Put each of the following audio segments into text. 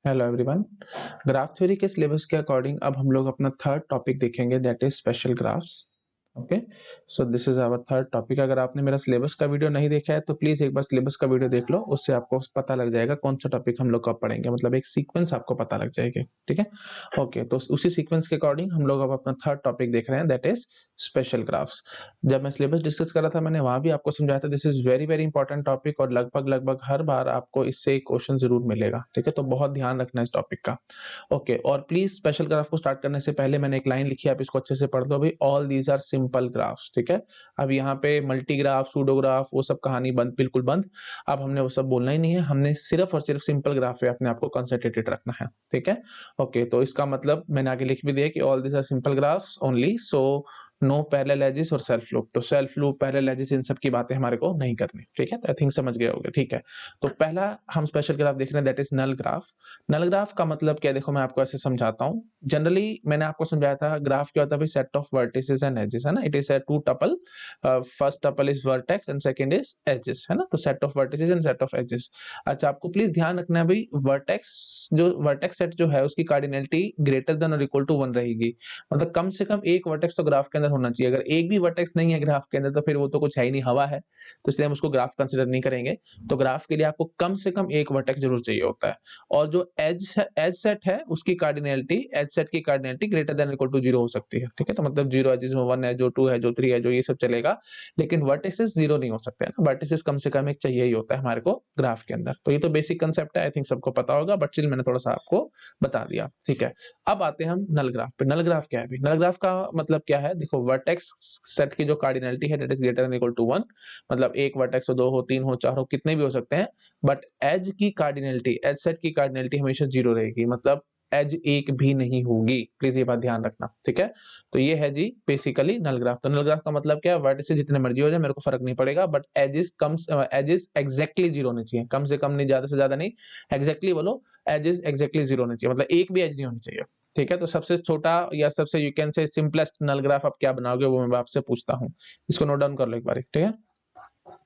Hello everyone. Graph theory के syllabus के according अब हम लोग अपना थर्ड टॉपिक देखेंगे, that is special graphs. Okay, so this is our third topic. अगर आपने मेरा सिलेबस का वीडियो नहीं देखा है तो प्लीज एक बार सिलेबस का वीडियो देख लो, उससे आपको पता लग जाएगा कौन सा टॉपिक हम लोग कब पढ़ेंगे, मतलब एक सीक्वेंस आपको पता लग जाएगी। ठीक है, ओके, तो उसी सीक्वेंस के अकॉर्डिंग हम लोग अब अपना थर्ड टॉपिक देख रहे हैं, दैट इज स्पेशल ग्राफ्स। जब मैं सिलेबस डिस्कस कर रहा था मैंने वहां भी आपको समझाया था this is very very important topic और लगभग लगभग हर बार आपको इससे एक क्वेश्चन जरूर मिलेगा। ठीक है, तो बहुत ध्यान रखना इस टॉपिक का। ओके, और प्लीज स्पेशल ग्राफ को स्टार्ट करने से पहले मैंने एक लाइन लिखी है, आप इसको अच्छे से पढ़ लो भाई। All these are simple graphs. ठीक है, अब यहाँ पे मल्टीग्राफ, सूडोग्राफ, वो सब कहानी बंद, बिल्कुल बंद। अब हमने वो सब बोलना ही नहीं है, हमने सिर्फ और सिर्फ सिंपल ग्राफ पे अपने आप को कंसंट्रेटेड रखना है। ठीक है, ओके, तो इसका मतलब मैंने आगे लिख भी दिया कि all these are simple graphs only, so no parallel edges और सेल्फ लूप। तो सेल्फ लूप, पैरेलल एजेस, इन सब की बातें हमारे को नहीं करनी। ठीक है, तो आई थिंक समझ गए होंगे। ठीक है, तो पहला हम स्पेशल ग्राफ देख रहे हैं, that is null graph. Null graph का मतलब क्या है, देखो मैं आपको ऐसे समझाता हूँ। जनरली मैंने आपको समझाया था ग्राफ क्या होता है, set of vertices and edges, है ना। It is a two tuple, first tuple is vertex and second is edges, है ना। तो set of vertices and set of edges. अच्छा, आपको प्लीज ध्यान रखना है भाई, वर्टेक्स सेट जो है उसकी कार्डिनलिटी ग्रेटर देन और इक्वल टू 1 रहेगी। मतलब कम से कम एक वर्टेक्स तो ग्राफ के अंदर होना चाहिए। अगर एक भी वर्टेक्स नहीं है ग्राफ के अंदर तो फिर वो तो कुछ है ही नहीं, हवा है। तो इसलिए हम उसको ग्राफ कंसिडर नहीं करेंगे। तो ग्राफ के लिए आपको कम से कम एक वर्टेक्स जरूर चाहिए होता है। और जो एज सेट है उसकी कार्डिनलिटी, एज सेट की cardinality greater than equal to 0 हो सकती है। ठीक है, तो मतलब 0 है जिसमें 1 है, जो 2 है, जो 3 है, जो ये सब चलेगा, लेकिन वर्टिसेस 0 नहीं हो सकते हैं ना। वर्टिसेस कम से कम एक चाहिए ही होता है हमारे को ग्राफ के अंदर। तो ये तो बेसिक कंसेप्ट है, आई थिंक सबको पता होगा, बट स्टिल मैंने थोड़ा सा आपको बता दिया। ठीक है, अब आते हैं हम नल ग्राफ पे। नल ग्राफ क्या है? नल ग्राफ का मतलब क्या है, देखो वर्टेक्स सेट की जो कार्डिनलिटी है that is greater than equal to 1, मतलब एक वर्टेक्स हो, 2 हो, 3 हो, 4 हो, कितने भी हो सकते हैं, बट एज की कार्डिनलिटी, एज सेट की कार्डिनलिटी हमेशा 0 रहेगी, मतलब एज एक भी नहीं होगी। प्लीज ये बात ध्यान रखना। ठीक है, तो ये है जी बेसिकली नल ग्राफ। तो नल ग्राफ का मतलब क्या है, वर्टिसेस जितने मर्जी हो जाए मेरे को फर्क नहीं पड़ेगा, बट एजेस एग्जैक्टली 0 होने चाहिए, कम से कम नहीं, ज्यादा से ज्यादा नहीं, एग्जैक्टली बोलो, एजेस एग्जैक्टली 0 होने चाहिए, मतलब एक भी एज नहीं होनी चाहिए। ठीक है, तो सबसे छोटा या सबसे you can say simplest null graph आप क्या बनाओगे वो मैं आपसे पूछता हूँ। इसको नोट डाउन कर लो एक बार। ठीक है,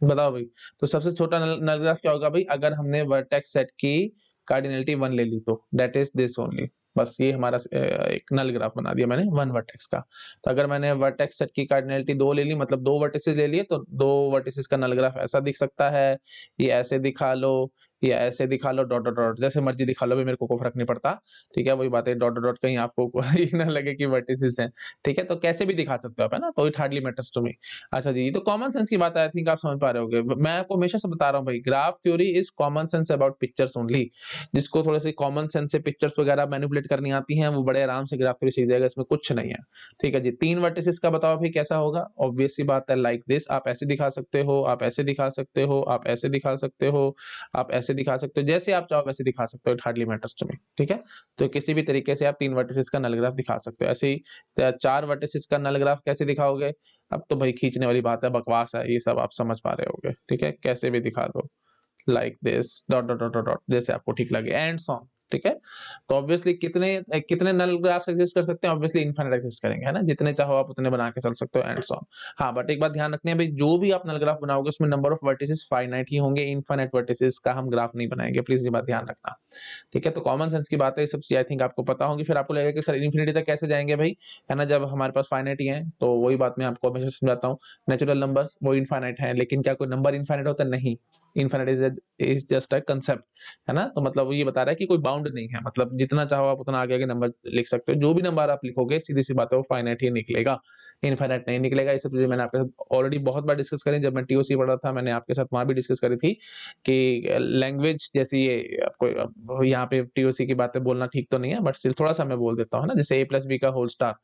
बताओ भाई। तो सबसे छोटा नल ग्राफ क्या होगा भाई, अगर हमने वर्टेक्स सेट की कार्डिनलिटी 1 ले ली तो दैट इज दिस ओनली। बस ये हमारा एक नल ग्राफ बना दिया मैंने 1 वर्टेक्स का। तो अगर मैंने वर्टेक्स सेट की कार्डिनलिटी 2 ले ली, मतलब 2 वर्टिसेस ले लिए, तो 2 वर्टिसेस का नल ग्राफ ऐसा दिख सकता है, ये ऐसे दिखा लो, या ऐसे दिखा लो, डॉट डॉट डॉट, जैसे मर्जी दिखा लो भाई, मेरे को कोई फर्क नहीं पड़ता। ठीक है, वही बात है, डॉट डॉट डॉट कहीं आपको कोई ना लगे कि वर्टिसेस हैं। ठीक है, तो कैसे भी दिखा सकते हो आप, है ना, तो it hardly matters to me. अच्छा जी, ये तो कॉमन सेंस की बात है, आई थिंक आप समझ पा रहे होगे। मैं आपको हमेशा से बता रहा हूँ भाई, graph theory is common sense about pictures only. जिसको थोड़े से कॉमन सेंस से पिक्चर्स वगैरह मैनिपुलेट करनी आती हैं वो बड़े आराम से ग्राफ थ्योरी सीख जाएगा, इसमें कुछ नहीं है। ठीक है जी, 3 वर्टिसेस का बताओ भाई कैसा होगा। ऑब्वियस सी बात है, लाइक दिस, आप ऐसे दिखा सकते हो, आप ऐसे दिखा सकते हो, आप ऐसे दिखा सकते हो, आप ऐसे दिखा सकते हो, जैसे आप चाहो वैसे दिखा सकते हो, it hardly matters to me. ठीक है, तो किसी भी तरीके से आप 3 वर्टिसेस का नल ग्राफ दिखा सकते हो। ऐसे ही 4 वर्टिसेस का नल ग्राफ कैसे दिखाओगे, अब तो भाई खींचने वाली बात है, बकवास है, ये सब आप समझ पा रहे होगे। ठीक है, कैसे भी दिखा दो, like this, dot dot dot dot, जैसे आपको ठीक लगे, एंड सो ऑन। ठीक है, तो ऑब्वियसली कितने कितने नल ग्राफ्स एग्जिस्ट कर सकते हैं, ऑब्वियसली इनफाइनाइट एग्जिस्ट करेंगे, है ना, जितने चाहो आप उतने बना के चल सकते हो, एंड सो ऑन। हाँ, बट एक बात ध्यान रखनी है भाई, जो भी आप नल ग्राफ बनाओगे उसमें नंबर ऑफ वर्टिसेस फाइनाइट ही होंगे, इनफाइनाइट वर्टिसेस का हम ग्राफ नहीं बनाएंगे, प्लीज ये बात ध्यान रखना। ठीक है, तो कॉमन सेंस की बात है, ये सब चीजें आई थिंक आपको पता होंगी। फिर आपको लगेगा कि सर इन्फिनिटी तक कैसे जाएंगे भाई, है ना, जब हमारे पास फाइनाइट ही है। तो वही बात मैं आपको हमेशा समझाता हूँ, नेचुरल नंबर्स वो इनफाइनाइट है, लेकिन क्या कोई नंबर इनफाइनाइट होता है? नहीं, infinite is just a concept, है ना। तो मतलब वो ये बता रहा है कि कोई बाउंड नहीं है, मतलब जितना चाहो आप उतना आगे नंबर लिख सकते हो, जो भी नंबर आप लिखोगे सीधी सी बात है वो फाइनाइट ही निकलेगा, इनफाइनाइट नहीं निकलेगा। ये सब चीजें मैंने आपके साथ ऑलरेडी बहुत बार डिस्कस करी, जब मैं टीओसी पढ़ रहा था मैंने आपके साथ वहां भी डिस्कस करी थी कि लैंग्वेज जैसी ये आपको, अब यहाँ पे टीओसी की बातें बोलना ठीक तो नहीं है, बट स्टिल थोड़ा सा मैं बोल देता हूँ ना, जैसे a+b का होल स्टार,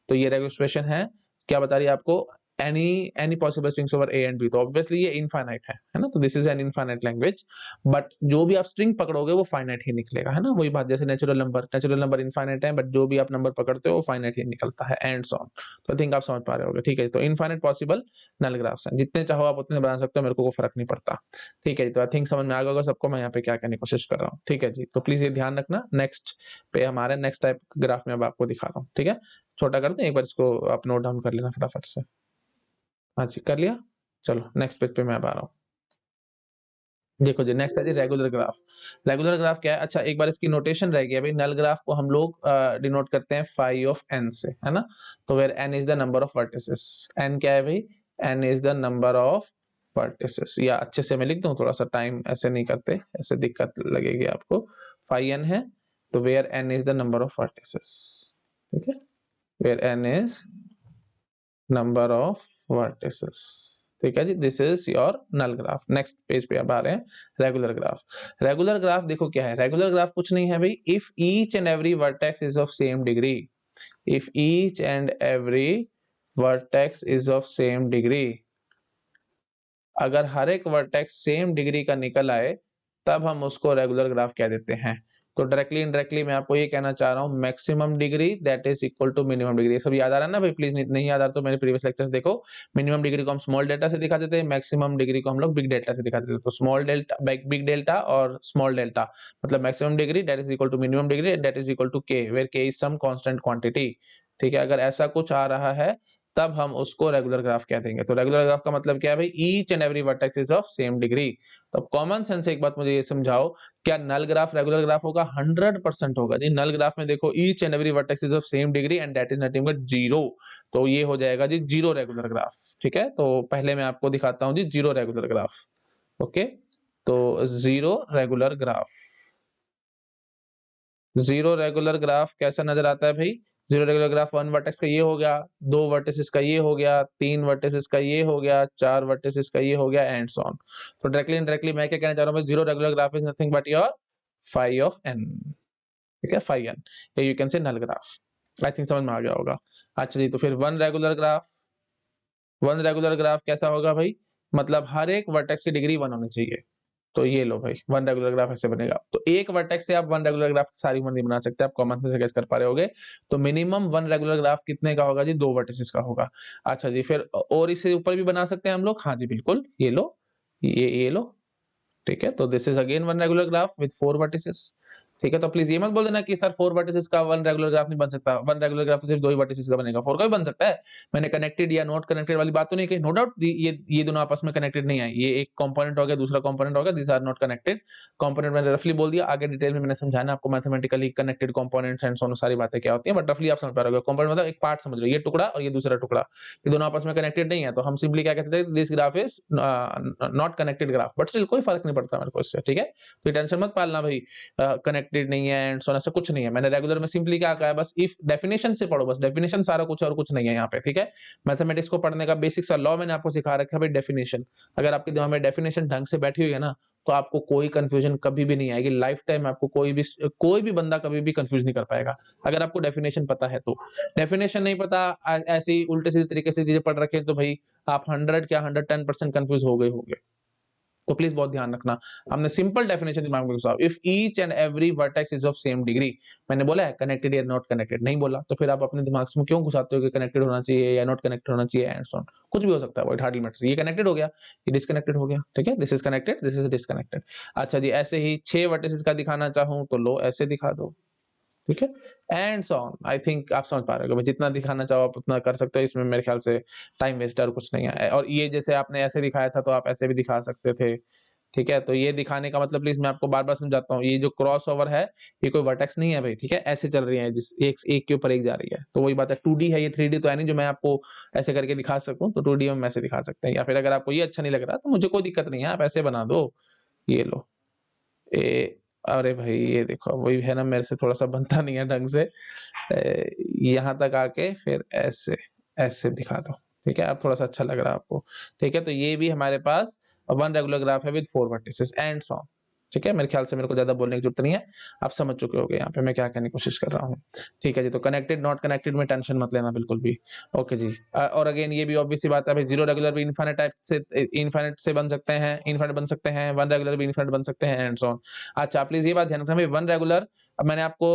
तो ये रेगुलर एक्सप्रेशन है, क्या बता रही है आपको, any possible strings over a and b, तो ऑब्वियसली ये इनफाइनाइट है ना, तो this is an infinite language. But जो भी आप स्ट्रिंग पकड़ोगे वो फाइनाइट ही निकलेगा, है ना, वही बात जैसे नेचुरल नंबर इनफाइनाइट है, बट जो भी आप नंबर पकड़ते हो वो फाइनाइट ही निकलता है, एंड सो ऑन। तो आई थिंक आप समझ पा रहे होगे। ठीक है, तो इनफाइनाइट पॉसिबल नल ग्राफ्स हैं, जितने चाहो आप उतने बना सकते हो, मेरे को कोई फर्क नहीं पड़ता। ठीक है, तो आई थिंक समझ में आ गया होगा सबको मैं यहाँ पे क्या कहने की कोशिश कर रहा हूँ। ठीक है जी, तो प्लीज ये ध्यान रखना, नेक्स्ट पे हमारे नेक्स्ट टाइप ग्राफ में अब आपको दिखा रहा हूँ। ठीक है, छोटा करते हैं एक बार, इसको आप नोट डाउन कर लेना फटाफट से। हाँ जी, कर लिया। चलो नेक्स्ट पेज पे मैं अब आ रहा हूँ। देखो जी, नेक्स्ट है जी रेगुलर ग्राफ। रेगुलर ग्राफ क्या है? अच्छा, एक बार इसकी नोटेशन रह गई है भाई। नल ग्राफ को हम लोग डिनोट करते हैं फाई ऑफ एन से, है ना? तो where N is the number of vertices. N क्या है भाई? N is the number of vertices. या अच्छे से मैं लिख दूं, थोड़ा सा टाइम ऐसे नहीं करते, ऐसे दिक्कत लगेगी आपको। फाई एन है, तो where N is the number of vertices. ठीक है, where N is number of vertices. ठीक है जी, this is your null graph. Next page पे अब आ रहे हैं रेगुलर ग्राफ। रेगुलर ग्राफ देखो क्या है? रेगुलर ग्राफ कुछ नहीं है भाई, if each and every vertex is of same degree. If each and every vertex is of same degree, अगर हर एक वर्टेक्स सेम डिग्री का निकल आए तब हम उसको रेगुलर ग्राफ कह देते हैं। तो डायरेक्टली इनडायरेक्टली मैं आपको ये कहना चाह रहा हूँ, maximum degree that is equal to minimum degree. सब याद आ रहा है ना भाई? प्लीज नहीं याद आ रहा तो मेरे प्रीवियस लेक्चर्स देखो। मिनिमम डिग्री को हम स्मॉल डेल्टा से दिखा देते हैं, मैक्सिमम डिग्री को हम लोग बिग डेल्टा से दिखा देते हैं। तो स्मॉल डेल्टा, बिग डेल्टा और स्मॉल डेल्टा मतलब maximum degree that is equal to minimum degree that is equal to K, where K is some constant quantity. ठीक है, अगर ऐसा कुछ आ रहा है तब हम उसको रेगुलर ग्राफ कह देंगे। तो रेगुलर ग्राफ का मतलब क्या है भाई? Each and every vertex is of same degree. तो कॉमन सेंस से एक बात मुझे ये समझाओ, क्या नल ग्राफ रेगुलर ग्राफ होगा? 100% होगा जी। नल ग्राफ में देखो each and every vertex is of same degree and that is nothing but zero. तो ये हो जाएगा जी जीरो रेगुलर ग्राफ। ठीक है, तो पहले मैं आपको दिखाता हूं जी जीरो रेगुलर ग्राफ। ओके, तो zero regular graph. Zero regular graph कैसा नजर आता है भाई? Zero regular graph one vertex का ये हो गया, दो वर्टिसेस का ये हो गया, तीन वर्टिसेस का ये हो गया, चार वर्टिसेस का ये हो गया, एंड सो ऑन। तो डायरेक्टली इनडायरेक्टली मैं क्या कहना चाह रहा हूँ? Zero regular graph is nothing but your phi of N. ठीक है, फाई एन, यू कैन से नल ग्राफ। आई थिंक समझ में आ गया होगा। अच्छा जी, तो फिर one regular graph. One regular graph कैसा होगा भाई? मतलब हर एक वर्टेक्स की डिग्री वन होनी चाहिए। तो ये लो भाई, वन रेगुलर ग्राफ ऐसे बनेगा। तो एक वर्टेक्स से आप वन रेगुलर ग्राफ सारी उम्र नहीं बना सकते, आप कॉमन सेंस से गेस कर पा रहे होगे। तो मिनिमम वन रेगुलर ग्राफ कितने का होगा जी? दो वर्टिसेस का होगा। अच्छा जी, फिर और इससे ऊपर भी बना सकते हैं हम लोग। हाँ जी बिल्कुल, ये लो, ये लो। ठीक है, तो this is again one regular graph with four vertices. ठीक है, तो प्लीज ये मत बोल देना कि सर फोर वर्टिसेस का वन रेगुलर ग्राफ नहीं बन सकता। वन रेगुलर ग्राफ सिर्फ दो ही वर्टिसेस का बनेगा, फोर का भी बन सकता है। मैंने कनेक्टेड या नॉट कनेक्टेड वाली बात तो नहीं कही। नो डाउट ये दोनों आपस में कनेक्टेड नहीं है। ये एक कंपोनेंट हो गया, दूसरा कंपोनेंट हो गया, this are not connected. Component मैंने रफली बोल दिया, आगे डिटेल में मैंने समझाना आपको mathematically connected components and so सारी बातें क्या होती है, बट रफली आप समझ पा रहे हो। कंपोनेंट मतलब एक पार्ट समझ लो, ये टुकड़ा और ये दूसरा टुकड़ा, ये दोनों आपस में कनेक्टेड नहीं है। तो हम सिंपली क्या कहते हैं? This graph is not connected graph, but still कोई फर्क नहीं पड़ता मेरे को इससे। ठीक है, तो टेंशन मत पालना भाई, कनेक्टेड नहीं है एंड सो ऐसा कुछ नहीं है। मैंने रेगुलर में सिंपली क्या कहा है? बस इफ डेफिनेशन से पढ़ो, बस डेफिनेशन, सारा कुछ और कुछ नहीं है यहाँ पे। ठीक है, मैथमेटिक्स को पढ़ने का बेसिक सा लॉ मैंने आपको सिखा रखा है भाई, डेफिनेशन। अगर आपके दिमाग में डेफिनेशन ढंग से बैठी हुई है ना, तो आपको कोई कंफ्यूजन कभी भी नहीं आएगी लाइफ टाइम। आपको कोई भी बंदा कभी भी कंफ्यूज नहीं कर पाएगा अगर आपको डेफिनेशन पता है तो। डेफिनेशन नहीं पता, ऐसे ही उल्टे सीधे तरीके से चीजें पढ़ रखे, तो भाई आप 100 क्या 110% कंफ्यूज हो गए होंगे। तो प्लीज बहुत ध्यान रखना, हमने सिंपल डेफिनेशन दिमाग में घुसाओ। If each and every vertex is of same degree, मैंने बोला है कनेक्टेड या नॉट कनेक्टेड? नहीं बोला, तो फिर आप अपने दिमाग में क्यों घुसाते हो कि कनेक्टेड होना चाहिए या नॉट कनेक्टेड होना चाहिए एंड सो ऑन? कुछ भी हो सकता है, इट हार्डली मैटर्स। ये कनेक्टेड हो गया, ये डिस्कनेक्टेड हो गया। ठीक है, this is connected, this is disconnected. अच्छा जी, ऐसे ही 6 वर्टिसेस का दिखाना चाहूं तो लो ऐसे दिखा दो। ठीक है, and so on. I think आप समझ पा रहे हो, जितना दिखाना चाहो आप उतना कर सकते हो। इसमें मेरे ख्याल से टाइम वेस्ट और कुछ नहीं है। और ये जैसे आपने ऐसे दिखाया था, तो आप ऐसे भी दिखा सकते थे। ठीक है, तो ये दिखाने का मतलब प्लीज मैं आपको बार बार समझाता हूँ, ये जो क्रॉस ओवर है ये कोई वर्टेक्स नहीं है भाई। ठीक है, ऐसे चल रही है, जिस एक के ऊपर एक जा रही है। तो वही बात है, 2D है ये, 3D तो है नहीं जो मैं आपको ऐसे करके दिखा सकूं। तो 2D में ऐसे दिखा सकते हैं, या फिर अगर आपको ये अच्छा नहीं लग रहा तो मुझे कोई दिक्कत नहीं है, आप ऐसे बना दो। ये लो, ए, अरे भाई ये देखो, वही है ना, मेरे से थोड़ा सा बनता नहीं है ढंग से। यहाँ तक आके फिर ऐसे ऐसे दिखा दो। ठीक है, अब थोड़ा सा अच्छा लग रहा है आपको। ठीक है, तो ये भी हमारे पास वन रेगुलर ग्राफ है with four vertices and so on. ठीक है, मेरे ख्याल से मेरे को ज्यादा बोलने की जरूरत नहीं है, आप समझ चुके होंगे यहाँ पे मैं क्या कहने की कोशिश कर रहा हूँ। ठीक है जी, तो कनेक्टेड नॉट कनेक्टेड में टेंशन मत लेना बिल्कुल भी। ओके जी, और अगेन ये भी ऑब्वियस सी बात है भाई, जीरो रेगुलर भी इनफाइनाइट टाइप से, इनफाइनाइट से बन सकते हैं, इनफाइनाइट बन सकते हैं, वन रेगुलर भी इनफाइनाइट बन सकते हैं एंड सो ऑन। अच्छा, प्लीज ये बात ध्यान रखना भाई, वन रेगुलर, अब मैंने आपको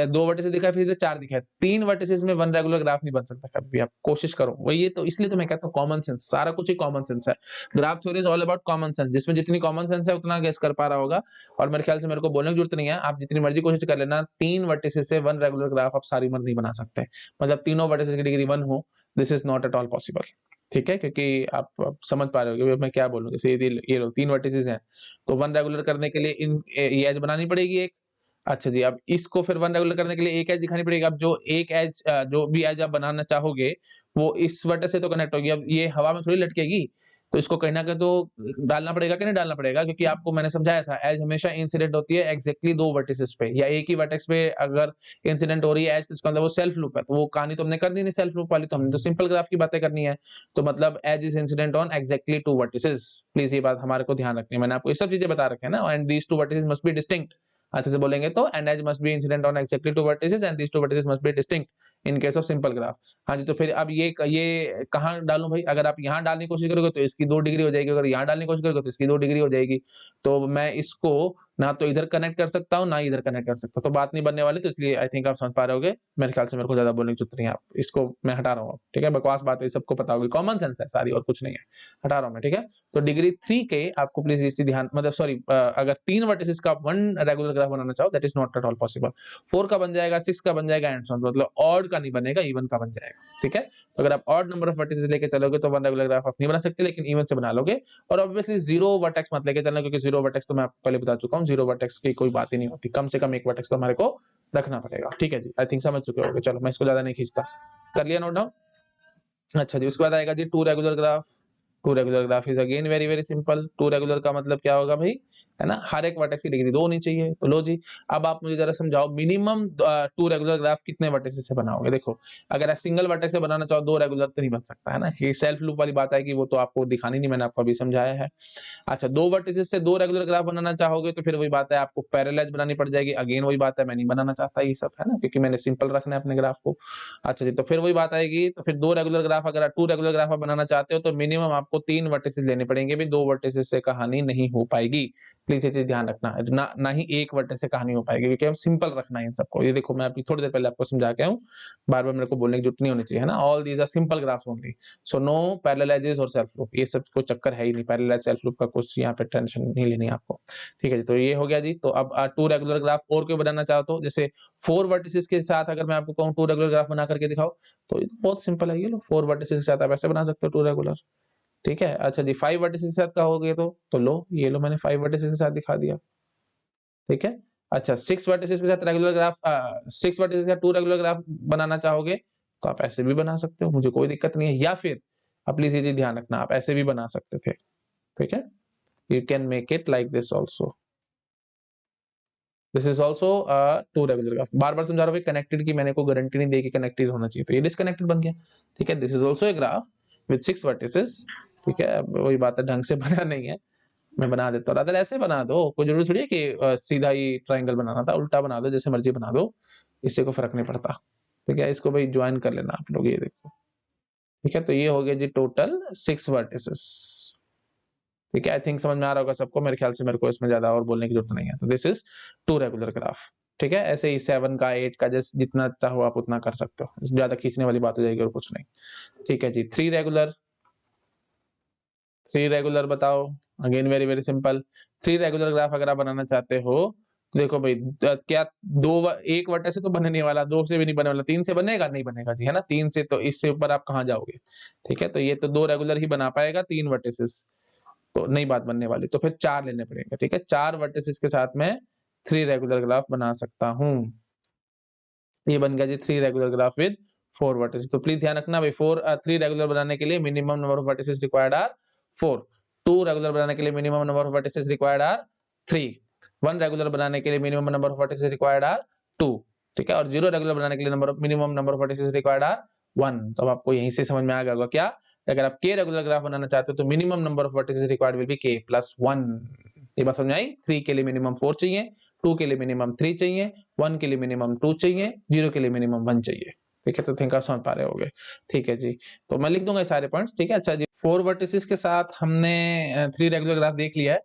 दो वर्टिसेस दिखाए, फिर से चार दिखाए, तीन वर्टिसेस में वन रेगुलर ग्राफ नहीं बन सकता कभी भी। आप कोशिश करो, वही ये, तो इसलिए तो मैं कहता हूँ कॉमन सेंस, सारा कुछ ही कॉमन सेंस है। Graph theory is all about common sense, जिसमें जितनी कॉमन सेंस है उतना गेस कर पा रहा होगा। और मेरे ख्याल से मेरे को बोलने की जरूरत नहीं है, आप जितनी मर्जी कोशिश कर लेना, तीन वर्टिसेस से वन रेगुलर ग्राफ आप सारी उम्र नहीं बना सकते। मतलब तीनों वर्टिसेस की डिग्री वन हो, this is not at all possible. ठीक है, क्योंकि आप समझ पा रहे हो कि मैं क्या बोल रहा हूँ। जैसे ये लो 3 वर्टिसेस हैं, तो 1 रेगुलर करने के लिए ये एज बनानी पड़ेगी एक। अच्छा जी, अब इसको फिर 1 रेगुलर करने के लिए एक एज दिखानी पड़ेगी। अब जो एक एज जो भी एज आप बनाना चाहोगे, वो इस वर्टेक्स से तो कनेक्ट होगी। अब ये हवा में थोड़ी लटकेगी, तो इसको कहीं न कहीं तो डालना पड़ेगा कि नहीं डालना पड़ेगा? क्योंकि आपको मैंने समझाया था, एज हमेशा इंसिडेंट होती है एग्ज़ैक्टली 2 वर्टिसेस पे, या एक ही वर्टेक्स पे अगर इंसिडेंट हो रही है एज, इसका मतलब वो सेल्फ लूप है। तो वो कहानी तो हमने कर दी नहीं सेल्फ लूप वाली, तो हमने तो सिंपल ग्राफ की बातें करनी है। तो मतलब edge is incident on exactly 2 vertices. Please ये बात हमारे को ध्यान रखनी है। मैंने आपको ये सब चीजें बता रखे हैं ना, and these 2 vertices must be distinct. अच्छे से बोलेंगे तो and edge must be incident on exactly 2 vertices and these 2 vertices must be distinct in case of simple graph. हाँ जी, तो फिर अब ये कहाँ डालूं भाई? अगर आप यहाँ डालने की कोशिश करोगे तो इसकी 2 डिग्री हो जाएगी, अगर यहाँ डालने की कोशिश करोगे तो इसकी 2 डिग्री हो जाएगी। तो मैं इसको ना तो इधर कनेक्ट कर सकता हूँ, ना इधर कनेक्ट कर सकता हूँ, तो बात नहीं बनने वाली। तो इसलिए आई थिंक आप समझ पा रहे होगे। मेरे ख्याल से मेरे को ज्यादा बोलने की जरूरत नहीं है। आप इसको मैं हटा रहा हूँ, ठीक है? बकवास बात है, सबको पता होगी, कॉमन सेंस है सारी, और कुछ नहीं है। हटा रहा हूँ मैं, ठीक है? तो डिग्री 3 के आपको प्लीज इस चीज ध्यान, मतलब सॉरी, अगर 3 वर्टिसेस का 1 रेगुलर ग्राफ बनाना चाहो, that is not at all possible. 4 का बन जाएगा, 6 का बन जाएगा, एंड सो ऑन। मतलब ऑड का नहीं बनेगा, इवन का बन जाएगा, ठीक है? तो अगर आप ऑड नंबर ऑफ वर्टिसेस लेके चलोगे तो 1 रेगुलर ग्राफ आप नहीं बना सकते, लेकिन इवन से बना लोगे। और ऑब्वियसली 0 वर्टेक्स मत लेके चलना, क्योंकि 0 वर्टेक्स तो मैं आपको पहले बता चुका हूँ, 0 वर्टेक्स की कोई बात ही नहीं होती। कम से कम 1 वर्टेक्स तो हमारे को रखना पड़ेगा, ठीक है जी? आई थिंक समझ चुके होगे। चलो मैं इसको ज्यादा नहीं खींचता। कर लिया नोट डाउन? अच्छा जी, उसके बाद आएगा जी 2 regular graph. 2 regular graph is again very very simple. 2 regular का मतलब क्या होगा भाई? है ना, हर एक वर्टेक्स की डिग्री 2 होनी चाहिए। तो लो जी, अब आप मुझे जरा समझाओ, मिनिमम 2 रेगुलर ग्राफ कितने वर्टेक्स से बनाओगे? देखो, अगर आप सिंगल वर्टेक्स से बनाना चाहो 2 रेगुलर तो नहीं बन सकता, है ना? ये सेल्फ लूप वाली बात है कि वो तो आपको दिखानी नहीं, मैंने आपको अभी समझाया है। अच्छा, 2 वर्टिसेस से 2 रेगुलर ग्राफ बनाना चाहोगे तो फिर वही बात है, आपको पैरेलल बनानी पड़ जाएगी। अगेन वही बात है, मैं नहीं बनाना चाहता ये सब, है ना? क्योंकि मैंने सिंपल रखना है अपने ग्राफ को। अच्छा जी, तो फिर वही बात आएगी, तो फिर 2 रेगुलर ग्राफ, अगर आप 2 रेगुलर ग्राफ आप बनाना चाहते हो तो मिनिमम आपको 3 वर्टिसेस लेने पड़ेंगे भी, 2 वर्टिसेस से कहानी नहीं हो पाएगी। प्लीज ये चीज ध्यान रखना, ना ही 1 वर्टेक्स से कहानी हो पाएगी, क्योंकि हम सिंपल रखना है इन सबको। ये देखो, मैं अभी थोड़ी देर पहले आपको समझा के हूँ, बार-बार मेरे को बोलने की जरूरत नहीं होनी चाहिए, है ना? All these are simple graphs only. So no parallel edges और सेल्फ लूप, ये सब कोई चक्कर है ही नहीं। पैरेलल सेल्फ लूप का कुछ यहाँ पे टेंशन नहीं लेनी आपको, ठीक है जी? तो ये हो गया जी। तो अब 2 रेगुलर ग्राफ और कोई बनाना चाहो तो, जैसे 4 वर्टिसेस के साथ अगर मैं आपको कहूँ 2 रेगुलर ग्राफ बना करके दिखाओ, तो ये तो बहुत सिंपल है। ये लो, 4 वर्टिसेस के साथ आप ऐसे बना सकते हो 2 रेगुलर, ठीक है? अच्छा जी, 5 वर्टिसेस के साथ कहोगे तो लो, ये लो, मैंने 5 वर्टिसेस के साथ दिखा दिया, ठीक है? अच्छा, 6 वर्टिसेस के साथ रेगुलर ग्राफ 6 वर्टिसेस का 2 रेगुलर ग्राफ बनाना चाहोगे, तो आप ऐसे भी बना सकते हो, मुझे कोई दिक्कत नहीं है। या फिर आप प्लीज ये चीज ध्यान रखना, आप ऐसे भी बना सकते थे, ठीक है? You can make it like this also. This is also two regular graph. बार-बार समझा रहा हूँ, कनेक्टेड की मैंने कोई गारंटी नहीं दी कि कनेक्टेड होना चाहिए, तो ये डिस्कनेक्टेड बन गया, ठीक है? This is also a graph with 6 vertices, ठीक है? अब वही बात है, ढंग से बना नहीं है, मैं बना देता हूँ। रादर ऐसे बना दो, कोई जरूरी थोड़ी है कि सीधा ही ट्रायंगल बनाना था, उल्टा बना दो, जैसे मर्जी बना दो, इससे कोई फर्क नहीं पड़ता, ठीक है? इसको भाई ज्वाइन कर लेना आप लोग, ये देखो, ठीक है? तो ये हो गया जी टोटल 6 वर्टिसेस, ठीक है? आई थिंक समझ में आ रहा होगा सबको। मेरे ख्याल से मेरे को इसमें ज्यादा और बोलने की जरूरत नहीं है। तो दिस इज 2 रेगुलर ग्राफ, ठीक है? ऐसे ही 7 का, 8 का, जैसे जितना चाहो आप उतना कर सकते हो, ज्यादा खींचने वाली बात हो जाएगी और कुछ नहीं, ठीक है जी? 3 रेगुलर बताओ। Again very very simple. 3 regular graph अगर आप बनाना चाहते हो, तो देखो भाई, क्या दो एक वर्टेक्स से तो बनने नहीं वाला, 2 से भी नहीं बनने वाला, 3 से बनेगा? नहीं बनेगा जी, है ना? 3 से तो इससे ऊपर आप कहाँ जाओगे, ठीक है? तो ये तो 2 रेगुलर ही बना पाएगा, 3 वर्टिसेस तो नहीं बात बनने वाली, तो फिर 4 लेने पड़ेंगे, ठीक है? 4 वर्टिसेस के साथ मैं 3 रेगुलर ग्राफ बना सकता हूँ। ये बन गया जी 3 रेगुलर ग्राफ विद 4 वर्टिसेस। तो प्लीज ध्यान रखना भाई, 3 रेगुलर बनाने के लिए minimum number of vertices required are 4। 2 regular बनाने के लिए minimum number of vertices required are 3। 1 regular बनाने के लिए minimum number of vertices required are 2, ठीक है? और 0 रेगुलर बनाने के लिए minimum number of vertices required are 1। तो अब आपको यहीं से समझ में आ गया होगा क्या? अगर आप k रेगुलर ग्राफ बनाना चाहते हो तो minimum number of vertices required will be k plus 1। ये बात समझ में आई? 3 के लिए मिनिमम 4 चाहिए, 2 के लिए मिनिमम 3 चाहिए, 1 के लिए मिनिमम 2 चाहिए, 0 के लिए मिनिमम 1 चाहिए, ठीक है? तो थिंक आप समझ पा रहे होगे, ठीक है जी? तो मैं लिख दूंगा ये सारे पॉइंट्स, ठीक है? अच्छा जी, 4 वर्टिसेस के साथ हमने 3 रेगुलर ग्राफ देख लिया है।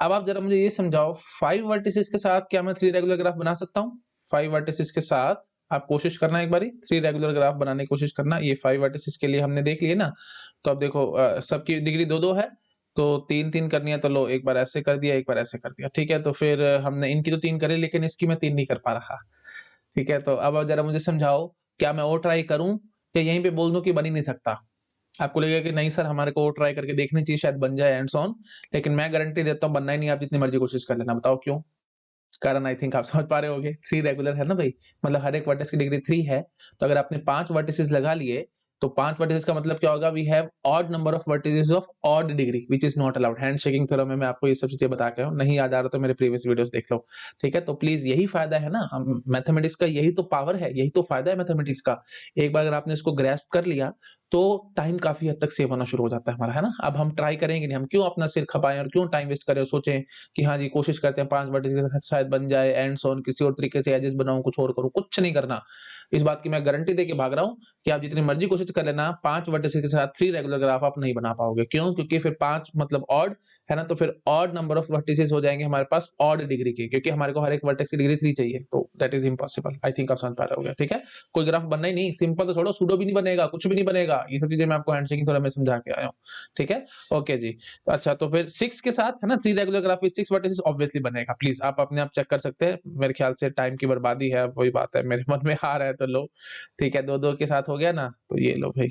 अब आप जरा मुझे ये समझाओ, 5 वर्टिसेस के साथ क्या मैं 3 रेगुलर ग्राफ बना सकता हूँ? 5 वर्टिसेस के साथ आप कोशिश करना, एक बारी 3 रेगुलर ग्राफ बनाने की कोशिश करना। ये 5 वर्टिसेस के लिए हमने देख लिए ना, तो अब देखो सबकी डिग्री 2-2 है, तो 3-3 करनी है, तो लो, एक बार ऐसे कर दिया, एक बार ऐसे कर दिया, ठीक है? तो फिर हमने इनकी तो 3 करी, लेकिन इसकी मैं 3 नहीं कर पा रहा, ठीक है? तो अब जरा मुझे समझाओ, क्या मैं और ट्राई करूं या यहीं पे बोल दूं कि बन ही नहीं सकता? आपको लगेगा कि नहीं सर हमारे को ट्राई करके देखनी चाहिए, शायद बन जाए एंड सो ऑन, लेकिन मैं गारंटी देता हूँ बनना ही नहीं, आप जितनी मर्जी कोशिश कर लेना। बताओ क्यों? कारण आई थिंक आप समझ पा रहे होंगे, 3 रेगुलर है ना भाई, मतलब हर एक वर्टेक्स की डिग्री 3 है, तो अगर आपने 5 वर्टिसेस लगा लिए, तो 5 वर्टिसेस का मतलब क्या होगा? We have odd number of vertices of odd degree which is not allowed. Handshaking theorem में मैं आपको ये सब चीजें बता के आया हूं, नहीं याद आ रहा तो मेरे प्रीवियस वीडियोस देख लो, ठीक है? तो प्लीज यही फायदा है ना मैथमेटिक्स का, यही तो पावर है, यही तो फायदा है मैथमेटिक्स का। एक बार अगर आपने इसको ग्रैस्प कर लिया, तो टाइम काफी हद तक सेव होना शुरू हो जाता है हमारा, है ना? अब हम ट्राई करेंगे नहीं, हम क्यों अपना सिर खपाएं और क्यों टाइम वेस्ट करें और सोचें कि हाँ जी कोशिश करते हैं 5 वर्टिसेस के साथ शायद बन जाए, एंड सो ऑन, किसी और तरीके से एजेस बनाऊं, कुछ और करूं, कुछ नहीं करना। इस बात की मैं गारंटी देके भाग रहा हूं कि आप जितनी मर्जी कोशिश कर लेना, 5 वर्टिसेस के साथ 3 रेगुलर ग्राफ आप नहीं बना पाओगे। क्यों? क्योंकि फिर 5 मतलब ऑड है ना, तो फिर ऑड नंबर ऑफ वर्टिसेस हो जाएंगे हमारे पास ऑड डिग्री के, क्योंकि हमारे को हर एक वर्टेक्स की डिग्री 3 चाहिए, तो that is impossible. I think आप समझ पा रहे होगे, ठीक है? कोई ग्राफ बनना ही नहीं, सिंपल तो छोड़ो, सूडो भी नहीं बनेगा, कुछ भी नहीं बनेगा, ये सब चीजें मैं आपको हैंडशेकिंग थोड़ा मैं समझा के आया हूँ, ठीक है? ओके जी। अच्छा, तो फिर 6 के साथ है ना, 3 regular graph with 6 vertices obviously बनेगा। प्लीज आप अपने आप चेक कर सकते हैं, मेरे ख्याल से टाइम की बर्बादी है, वही बात है, मेरे मन में आ रहा है तो लो, ठीक है? 2-2 के साथ हो गया ना, तो ये लो भाई,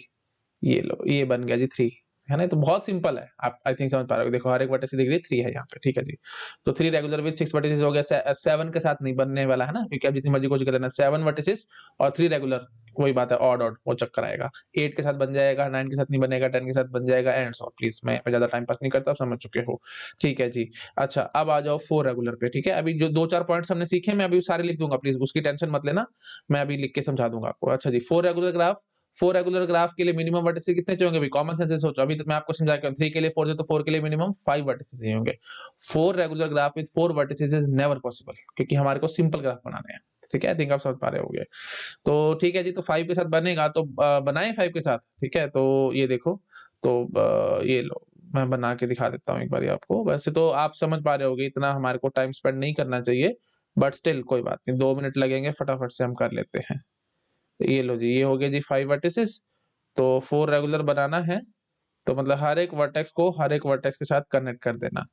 ये लो, ये बन गया जी 3, है ना? तो बहुत सिंपल है, आप आई थिंक समझ पा रहे हो। देखो हर एक वर्टेक्स की डिग्री 3 है यहाँ पे, ठीक है जी। तो 3 रेगुलर विद 6 वर्टिसेस हो गया। 7 के साथ नहीं बनने वाला है ना, क्योंकि आप जितनी मर्जी कोशिश कर लेना, 7 वर्टिसेस और 3 रेगुलर, वही बात है, ऑड ऑड वो चक्कर आएगा। 8 के साथ बन जाएगा, 9 के साथ नहीं बनेगा, 10 के साथ बन जाएगा, एंड सो प्लीज मैं ज्यादा टाइम पास नहीं करता, आप समझ चुके हो, ठीक है जी। अच्छा, अब आ जाओ 4 रेगुलर पे, ठीक है? अभी जो 2-4 पॉइंट्स हमने सीखे मैं अभी सारे लिख दूंगा, प्लीज उसकी टेंशन मत लेना, मैं अभी लिख के समझा दूंगा आपको। अच्छा जी, 4 रेगुलर ग्राफ के लिए मिनिमम वर्टिसेस कितने चाहिए होंगे? कॉमन सेंस से सोचो, अभी तो मैं आपको समझा के 3 के लिए 4 से, तो 4 के लिए मिनिमम 5 वर्टिसेस चाहिए होंगे। 4 regular graph with 4 vertices is never possible, क्योंकि हमारे को सिंपल ग्राफ बनाने हैं, ठीक है? आई थिंक आप समझ पा रहे होंगे। तो ठीक है जी, तो 5 के साथ बनेगा, तो बनाएं 5 के साथ, ठीक है? तो ये देखो, तो ये लो, मैं बना के दिखा देता हूँ एक बार आपको। वैसे तो आप समझ पा रहे होगे, इतना हमारे को टाइम स्पेंड नहीं करना चाहिए, बट स्टिल कोई बात नहीं, 2 मिनट लगेंगे, फटाफट से हम कर लेते हैं। ये लो जी, ये हो गया जी 5 वर्टिसेस, तो 4 रेगुलर बनाना है, तो मतलब हर एक वर्टेक्स के साथ कनेक्ट कर देना।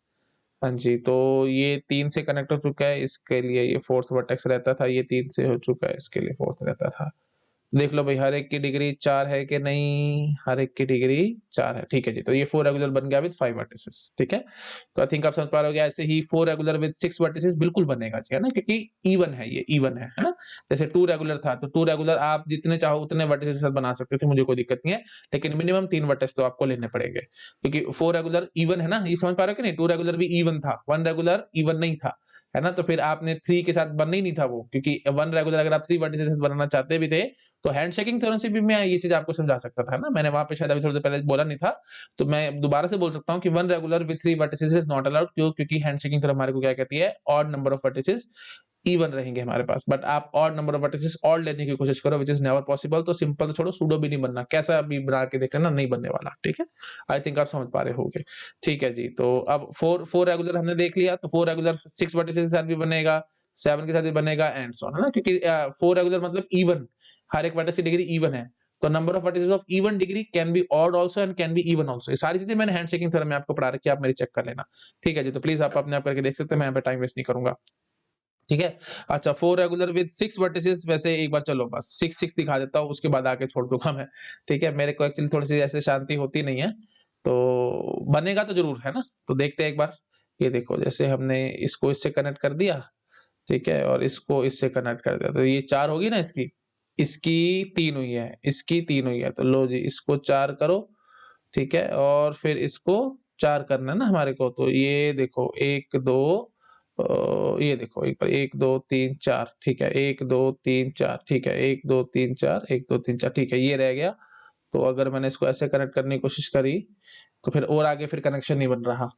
हाँ जी, तो ये 3 से कनेक्ट हो चुका है, इसके लिए ये 4th वर्टेक्स रहता था, ये 3 से हो चुका है, इसके लिए 4th रहता था। देख लो भाई, हर एक की डिग्री 4 है कि नहीं? हर एक की डिग्री 4 है, ठीक है जी। तो ये 4 रेगुलर बन गया विद 5 वर्टिसेस, ठीक है? तो आई थिंक आप समझ पा रहे होगे, ऐसे ही 4 रेगुलर विद 6 वर्टिसेस बिल्कुल बनेगा जी, है ना? क्योंकि इवन है, ये इवन है ना? जैसे 2 रेगुलर था, तो 2 रेगुलर आप जितने चाहो उतने वर्टिसेस के साथ बना सकते थे, मुझे कोई दिक्कत नहीं है, लेकिन मिनिमम 3 वर्टेक्स तो आपको लेने पड़ेंगे, क्योंकि 4 रेगुलर इवन है ना, ये समझ पा रहे हो कि नहीं? 2 रेगुलर भी इवन था, 1 रेगुलर इवन नहीं था, है ना? तो फिर आपने 3 के साथ बनना ही नहीं था वो, क्योंकि 1 रेगुलर अगर आप 3 वर्टिसेस के साथ बनाना चाहते भी थे, तो हैंडशेकिंग थ्योरम से भी मैं ये चीज आपको समझा सकता था ना, मैंने वहां पे शायद अभी थोड़ी देर पहले बोला नहीं था, तो मैं दोबारा से बोल सकता हूँ कि 1 regular with 3 vertices is not allowed. क्यों? क्योंकि हैंडशेकिंग थ्योरम हमारे को क्या कहती है? Odd number of vertices even रहेंगे हमारे पास, बट आप odd number of vertices odd लेने की कोशिश करो, विच इज नेवर पॉसिबल। तो सिंपल तो छोड़ो, सूडो भी नहीं बनना, कैसा भी बना के देख लेना, नहीं बनने वाला, ठीक है? आई थिंक आप समझ पा रहे होंगे, ठीक है जी। तो अब 4 रेगुलर हमने देख लिया, तो 4 रेगुलर 6 वर्टिसेस के साथ भी बनेगा, 7 के साथ भी बनेगा, एंड सो ऑन, है ना? क्योंकि 4 रेगुलर मतलब इवन, हर एक वर्टेक्स की डिग्री इवन है, तो number of vertices of even degree can be odd also and can be even also. ये सारी चीजें मैंने हैंडशेकिंग थ्योरम में आपको पढ़ा रखी है, आप मेरी चेक कर लेना, ठीक है जी। तो प्लीज आप अपने आप करके देख सकते हैं, मैं यहाँ पे टाइम वेस्ट नहीं करूंगा, ठीक है? अच्छा, 4 रेगुलर विद 6 वर्टिसेस, वैसे एक बार चलो बस 6 दिखा देता हूँ, उसके बाद आके छोड़ दूंगा मैं, ठीक है? मेरे को एक्चुअली थोड़ी सी ऐसे शांति होती नहीं है, तो बनेगा तो जरूर, है ना? तो देखते हैं एक बार। ये देखो, जैसे हमने इसको इससे कनेक्ट कर दिया, ठीक है? और इसको इससे कनेक्ट कर दिया, तो ये 4 होगी ना इसकी, इसकी 3 हुई है, इसकी 3 हुई है, तो लो जी, इसको 4 करो, ठीक है? और फिर इसको 4 करना है ना हमारे को, तो ये देखो 1 2 ये देखो एक बार, 1 2 3 4, ठीक है? 1 2 3 4, ठीक है? 1 2 3 4, 1 2 3 4, ठीक है? ये रह गया। तो अगर मैंने इसको ऐसे कनेक्ट करने की कोशिश करी, तो फिर और आगे फिर कनेक्शन नहीं बन रहा,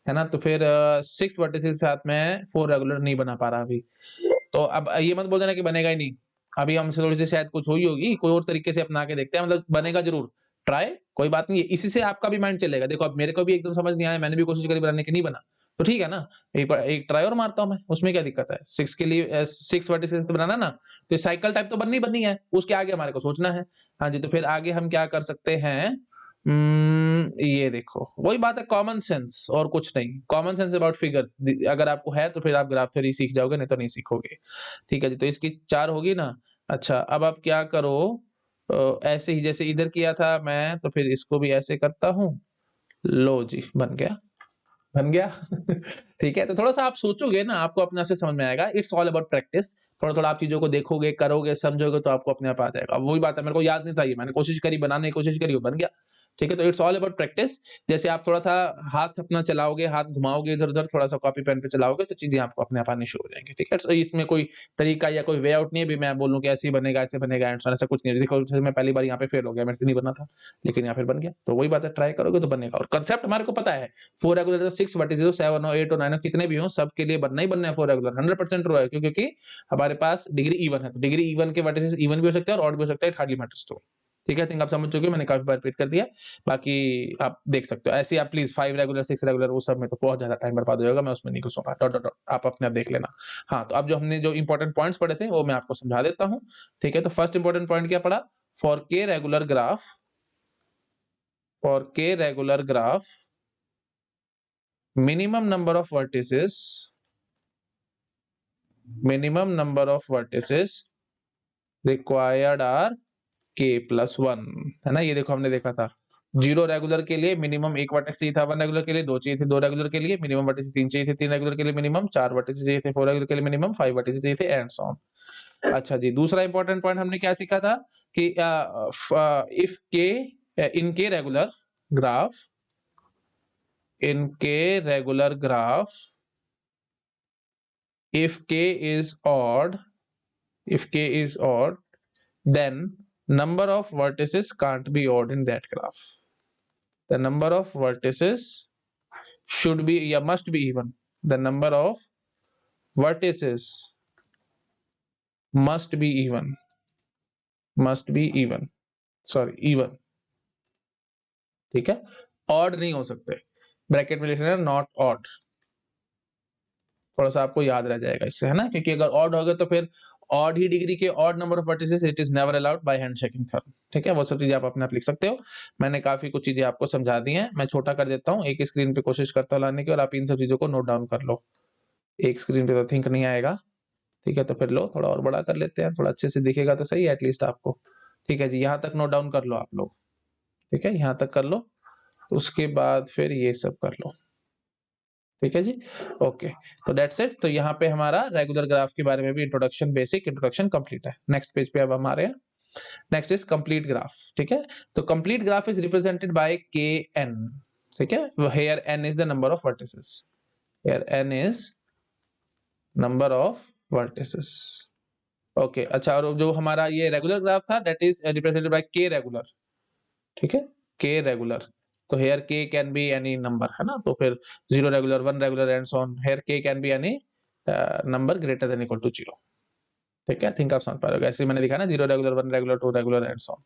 है ना? तो फिर 6 वर्टिसेस के साथ मैं 4 रेगुलर नहीं बना पा रहा अभी। तो अब ये मत बोल देना कि बनेगा ही नहीं। अभी हमसे थोड़ी-सी शायद कुछ हुई होगी, कोई और तरीके से अपना के देखते हैं, मतलब बनेगा ज़रूर। ट्राई, कोई बात नहीं है, इसी से आपका भी माइंड चलेगा। देखो अब मेरे को भी एकदम समझ नहीं आया, मैंने भी कोशिश करी बनाने की, नहीं बना। तो ठीक है ना, एक ट्राई और मारता हूँ मैं, उसमें क्या दिक्कत है? 6 के लिए 6 वर्टिसेस तो बनाना ना, तो साइकिल टाइप तो बननी ही बननी है, उसके आगे हमारे को सोचना है। हाँ जी, तो फिर आगे हम क्या कर सकते हैं? ये देखो, वही बात है, कॉमन सेंस और कुछ नहीं। कॉमन सेंस अबाउट फिगर्स अगर आपको है, तो फिर आप ग्राफ थ्योरी सीख जाओगे, नहीं तो नहीं सीखोगे। ठीक है जी, तो इसकी 4 होगी ना। अच्छा, अब आप क्या करो, ऐसे ही जैसे इधर किया था मैं, तो फिर इसको भी ऐसे करता हूँ। लो जी, बन गया, बन गया। ठीक है, तो थोड़ा-सा आप सोचोगे ना, आपको अपने आप से समझ में आएगा। It's all about practice. थोड़ा-थोड़ा आप चीज़ों को देखोगे, करोगे, समझोगे तो आपको अपने आप आ जाएगा। वही बात है, मेरे को याद नहीं था ये, मैंने कोशिश करी, बनाने की कोशिश करी, वो बन गया। ठीक है, तो इट्स ऑल अबाउट प्रैक्टिस। जैसे आप थोड़ा-सा हाथ अपना चलाओगे, हाथ घुमाओगे इधर-उधर, थोड़ा-सा कॉपी पेन पे चलाओगे, तो चीज़ें आपको अपने आप आनी शुरू हो जाएँगी। ठीक है? सो इसमें कोई तरीका या कोई वे आउट नहीं है, अभी मैं बोलूँ कि ऐसे ही बनेगा, ऐसे बनेगा एंड सो ऑन, ऐसा कुछ नहीं है। देखो, जैसे मैं पहली बार यहाँ पे फेल हो गया, मेरे से नहीं बना था, लेकिन यहाँ फिर बन गया। तो वही बात है, ट्राई करोगे तो बनेगा और कांसेप्ट हमारे को पता है। 4 रेगुलर तो 6 व्हाट इज़ 7 हो, 8 हो, 9 हो, कितने भी हों, सबके लिए बनना ही बनना है 4 रेगुलर, 100% ट्रू है। क्यों? क्योंकि हमारे पास डिग्री इवन है, तो डिग्री इवन के वर्टिसेस इवन भी हो सकते हैं और ऑड भी हो सकता है, इट हार्डली मैटर्स टू। ठीक है? आई थिंक आप समझ चुके हो, मैंने काफ़ी बार रिपीट कर दिया। बाकी आप देख सकते हो। ऐसे ही आप प्लीज़ 5 रेगुलर, 6 रेगुलर, वो सब में तो बहुत ज़्यादा टाइम बर्बाद हो जाएगा, मैं उसमें नहीं घुसूँगा। डॉट, डॉट, डॉट, आप अपने आप देख लेना। हाँ, तो अब जो हमने जो इम्पोर्टेंट पॉइंट्स पढ़े थे, वो मैं आपको समझा देता हूँ। ठीक है? तो फर्स्ट इम्पोर्टेंट पॉइंट क्या पढ़ा? फॉर के रेगुलर ग्राफ, फॉर के regular graph, minimum number of vertices, minimum number of vertices required are k plus 1, है ना? ये देखो हमने देखा था, 0 रेगुलर के लिए मिनिमम 1 वर्टेक्स चाहिए था, 1 रेगुलर के लिए 2 चाहिए थे, 2 रेगुलर के लिए मिनिमम वर्टिसेस 3 चाहिए थे, 3 रेगुलर के लिए मिनिमम 4 वर्टिसेस चाहिए थे, 4 रेगुलर के लिए मिनिमम 5 वर्टिसेस चाहिए थे एंड सो ऑन। अच्छा जी, दूसरा इंपॉर्टेंट पॉइंट हमने क्या सीखा था कि इफ के इन के रेगुलर ग्राफ, इन के regular graph, if k is odd, if k is odd, then number of vertices can't be odd in that graph. The number of vertices should be, yeah, must be even. The number of vertices must be even. Must be even. Sorry, even. ठीक है? Odd नहीं हो सकते. Bracket में लिख लेना not odd. थोड़ा सा आपको याद रह जाएगा इससे, है ना? क्योंकि अगर ऑड हो गए तो फिर ऑड ही डिग्री के odd number of vertices it is never allowed by handshaking theorem. ठीक है? वो सब चीजें आप अपने आप लिख सकते हो। मैंने काफी कुछ चीजें आपको समझा दी हैं। मैं छोटा कर देता हूँ, एक स्क्रीन पे कोशिश करता हूँ लाने की, और आप इन सब चीजों को नोट डाउन कर लो। एक स्क्रीन पे तो थिंक नहीं आएगा। ठीक है? तो फिर लो, थोड़ा और बड़ा कर लेते हैं, थोड़ा अच्छे से दिखेगा तो सही एटलीस्ट आपको। ठीक है जी, यहाँ तक नोट डाउन कर लो आप लोग। ठीक है? यहाँ तक कर लो, उसके बाद फिर ये सब कर लो। ठीक है जी, ओके। तो दैट्स इट। तो यहाँ पे हमारा रेगुलर ग्राफ के बारे में भी इंट्रोडक्शन, बेसिक इंट्रोडक्शन कंप्लीट है। नेक्स्ट पेज पे अब हम आ रहे हैं। Next is complete graph. ठीक है? तो complete graph is represented by K N. ठीक है? Here N is the number of vertices, here N is number of vertices. Okay, अच्छा, और जो हमारा ये रेगुलर ग्राफ था that is represented by K regular. ठीक है? के रेगुलर। तो here k can be any number, है ना? तो फिर 0 regular, 1 regular and so on. here k can be any number greater than equal to 0। ठीक है? थिंक आप समझ पा रहे हो। ऐसे मैंने लिखा ना, 0 regular, 1 regular, 2 regular and so on.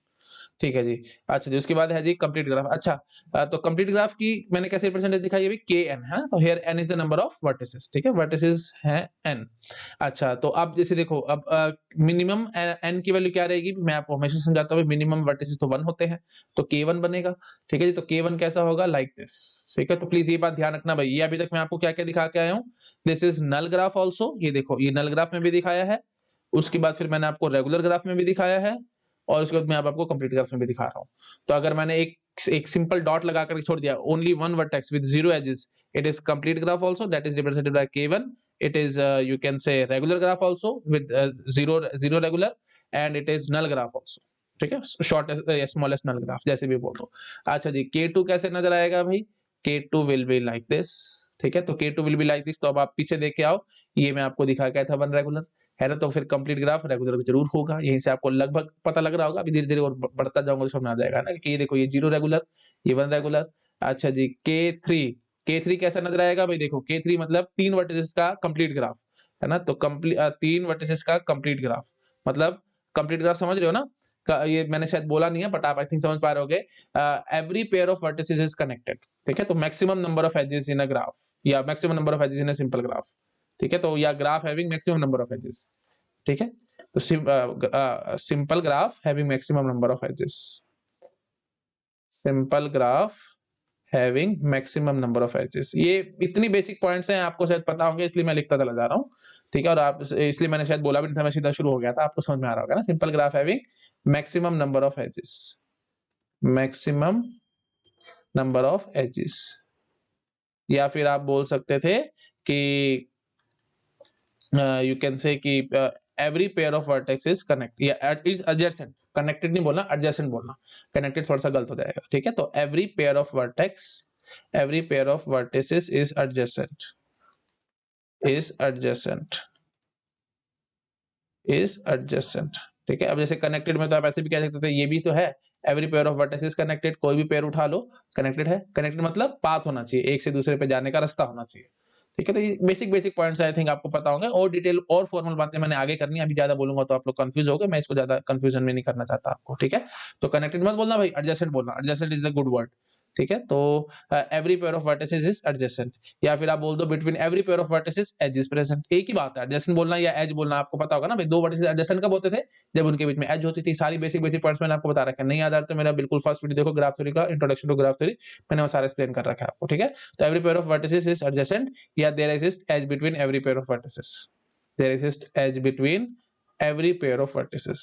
ठीक है जी। अच्छा जी, उसके बाद है जी कंप्लीट ग्राफ। अच्छा, तो कंप्लीट ग्राफ की मैंने कैसे रिप्रेजेंटेशन दिखाई, ये भी के एन है। तो here N is the number of vertices. ठीक है? वर्टिसेस है एन। अच्छा, तो अब जैसे देखो, अब मिनिमम एन की वैल्यू क्या रहेगी, मैं आपको हमेशा समझाता हूँ, मिनिमम वर्टिसेस तो 1 होते हैं, तो k1 बनेगा। ठीक है जी? तो k1 कैसा होगा, लाइक दिस। ठीक है? तो प्लीज ये बात ध्यान रखना भाई। ये अभी तक मैं आपको क्या-क्या दिखा के आया हूँ। This is null graph also. ये देखो, ये नल ग्राफ में भी दिखाया है। उसके बाद फिर मैंने आपको रेगुलर ग्राफ में भी दिखाया है, और उसके बाद मैं अब आपको कंप्लीट ग्राफ में भी दिखा रहा हूँ। तो अगर मैंने एक सिंपल डॉट लगा कर छोड़ दिया, only one vertex with 0 edges, it is complete graph also, that is represented by k1। it is you can say regular graph also with zero regular, and it is null graph also। ठीक है? Shortest smallest नल graph, जैसे भी बोल दो। अच्छा जी, k2 कैसे नजर आएगा भाई, k2 will be like this। ठीक है? तो k2 will be like this। तो अब आप पीछे देख के आओ, ये मैं आपको दिखा गया था 1 रेगुलर, है ना? तो फिर कंप्लीट ग्राफ रेगुलर जरूर होगा। यहीं से आपको लगभग पता लग रहा होगा, अभी धीरे-धीरे और बढ़ता जाऊंगा तो समझ आ जाएगा ना, कि ये देखो, ये 0 रेगुलर, ये 1 रेगुलर। अच्छा जी, k3 कैसा नजर आएगा भाई, देखो k3 मतलब 3 वर्टिसेस का कंप्लीट ग्राफ, है ना? तो 3 वर्टिसेस का कंप्लीट ग्राफ मतलब कंप्लीट ग्राफ, समझ रहे हो ना? ये मैंने शायद बोला नहीं है, बट आप आई थिंक समझ पा रहे होगे। Every pair of vertices is connected. ठीक है? तो maximum number of edges in a graph, या maximum number of edges in a simple graph. ठीक है? तो या graph having maximum number of edges. ठीक है? तो simple graph having maximum number of edges, simple graph having maximum number of edges. ये इतनी बेसिक पॉइंट्स हैं, आपको शायद पता होंगे, इसलिए मैं लिखता चला जा रहा हूँ, ठीक है। और आप इसलिए मैंने शायद बोला भी नहीं था, मैं सीधा शुरू हो गया था, आपको समझ में आ रहा होगा ना। Simple graph having maximum number of edges, maximum number of edges. या फिर आप बोल सकते थे कि यू कैन से कि every pair of vertex is connect या इज एडजेसेंट। कनेक्टेड नहीं बोलना, एडजेसेंट बोलना, कनेक्टेड थोड़ा सा गलत हो जाएगा, ठीक है। तो every pair of vertex, every pair of vertices is adjacent, is adjacent, is adjacent, ठीक है। अब जैसे कनेक्टेड में तो आप ऐसे भी कह सकते थे, ये भी तो है, every pair of vertices connected, कोई भी पेयर उठा लो कनेक्टेड है। कनेक्टेड मतलब पाथ होना चाहिए, एक से दूसरे पे जाने का रास्ता होना चाहिए, ठीक है। तो ये basic basic points I think आपको पता होंगे, और डिटेल और फॉर्मल बातें मैंने आगे करनी है, अभी ज्यादा बोलूंगा तो आप लोग कंफ्यूज हो गए, मैं इसको ज्यादा कंफ्यूजन में नहीं करना चाहता आपको, ठीक है। तो कनेक्टेड मत बोलना भाई, एडजेसेंट बोलना, adjacent is the good word, ठीक है। तो every pair of vertices is adjacent, या फिर आप बोल दो between every pair of vertices edge is present, एक ही बात है। एडजेसेंट बोलना या एज बोलना आपको पता होगा ना भाई, दो वर्टिसेस एडजेसेंट कब होते थे, जब उनके बीच में एज होती थी। सारी बेसिक बेसिक पॉइंट्स मैंने आपको बता रखा है, नहीं याद आ रहा तो मेरा बिल्कुल फर्स्ट वीडियो देखो, ग्राफ थ्योरी का इंट्रोडक्शन टू ग्राफ थ्योरी, मैंने वो सारा एक्सप्लेन कर रखा है आपको, ठीक है। तो every pair of vertices is adjacent, या there exist edge between every pair of vertices, there exist edge between every pair of vertices,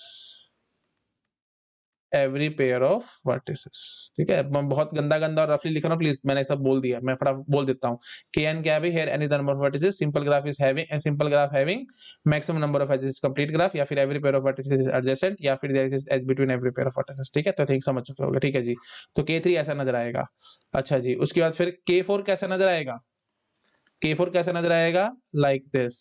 every pair of vertices, ठीक है। मैं बहुत गंदा गंदा और रफली लिख रहा हूं, प्लीज, मैंने सब बोल दिया, मैं फटाफट बोल देता हूं। kn क्या है, here any number of vertices, simple graph is having, simple graph having maximum number of edges, complete graph, या फिर every pair of vertices is adjacent, या फिर there is edge between every pair of vertices, ठीक है। तो think समझ चुके होगे, ठीक है जी। तो k3 ऐसा नजर आएगा। अच्छा जी, उसके बाद फिर k4 कैसा नजर आएगा, k4 कैसा नजर आएगा, लाइक दिस,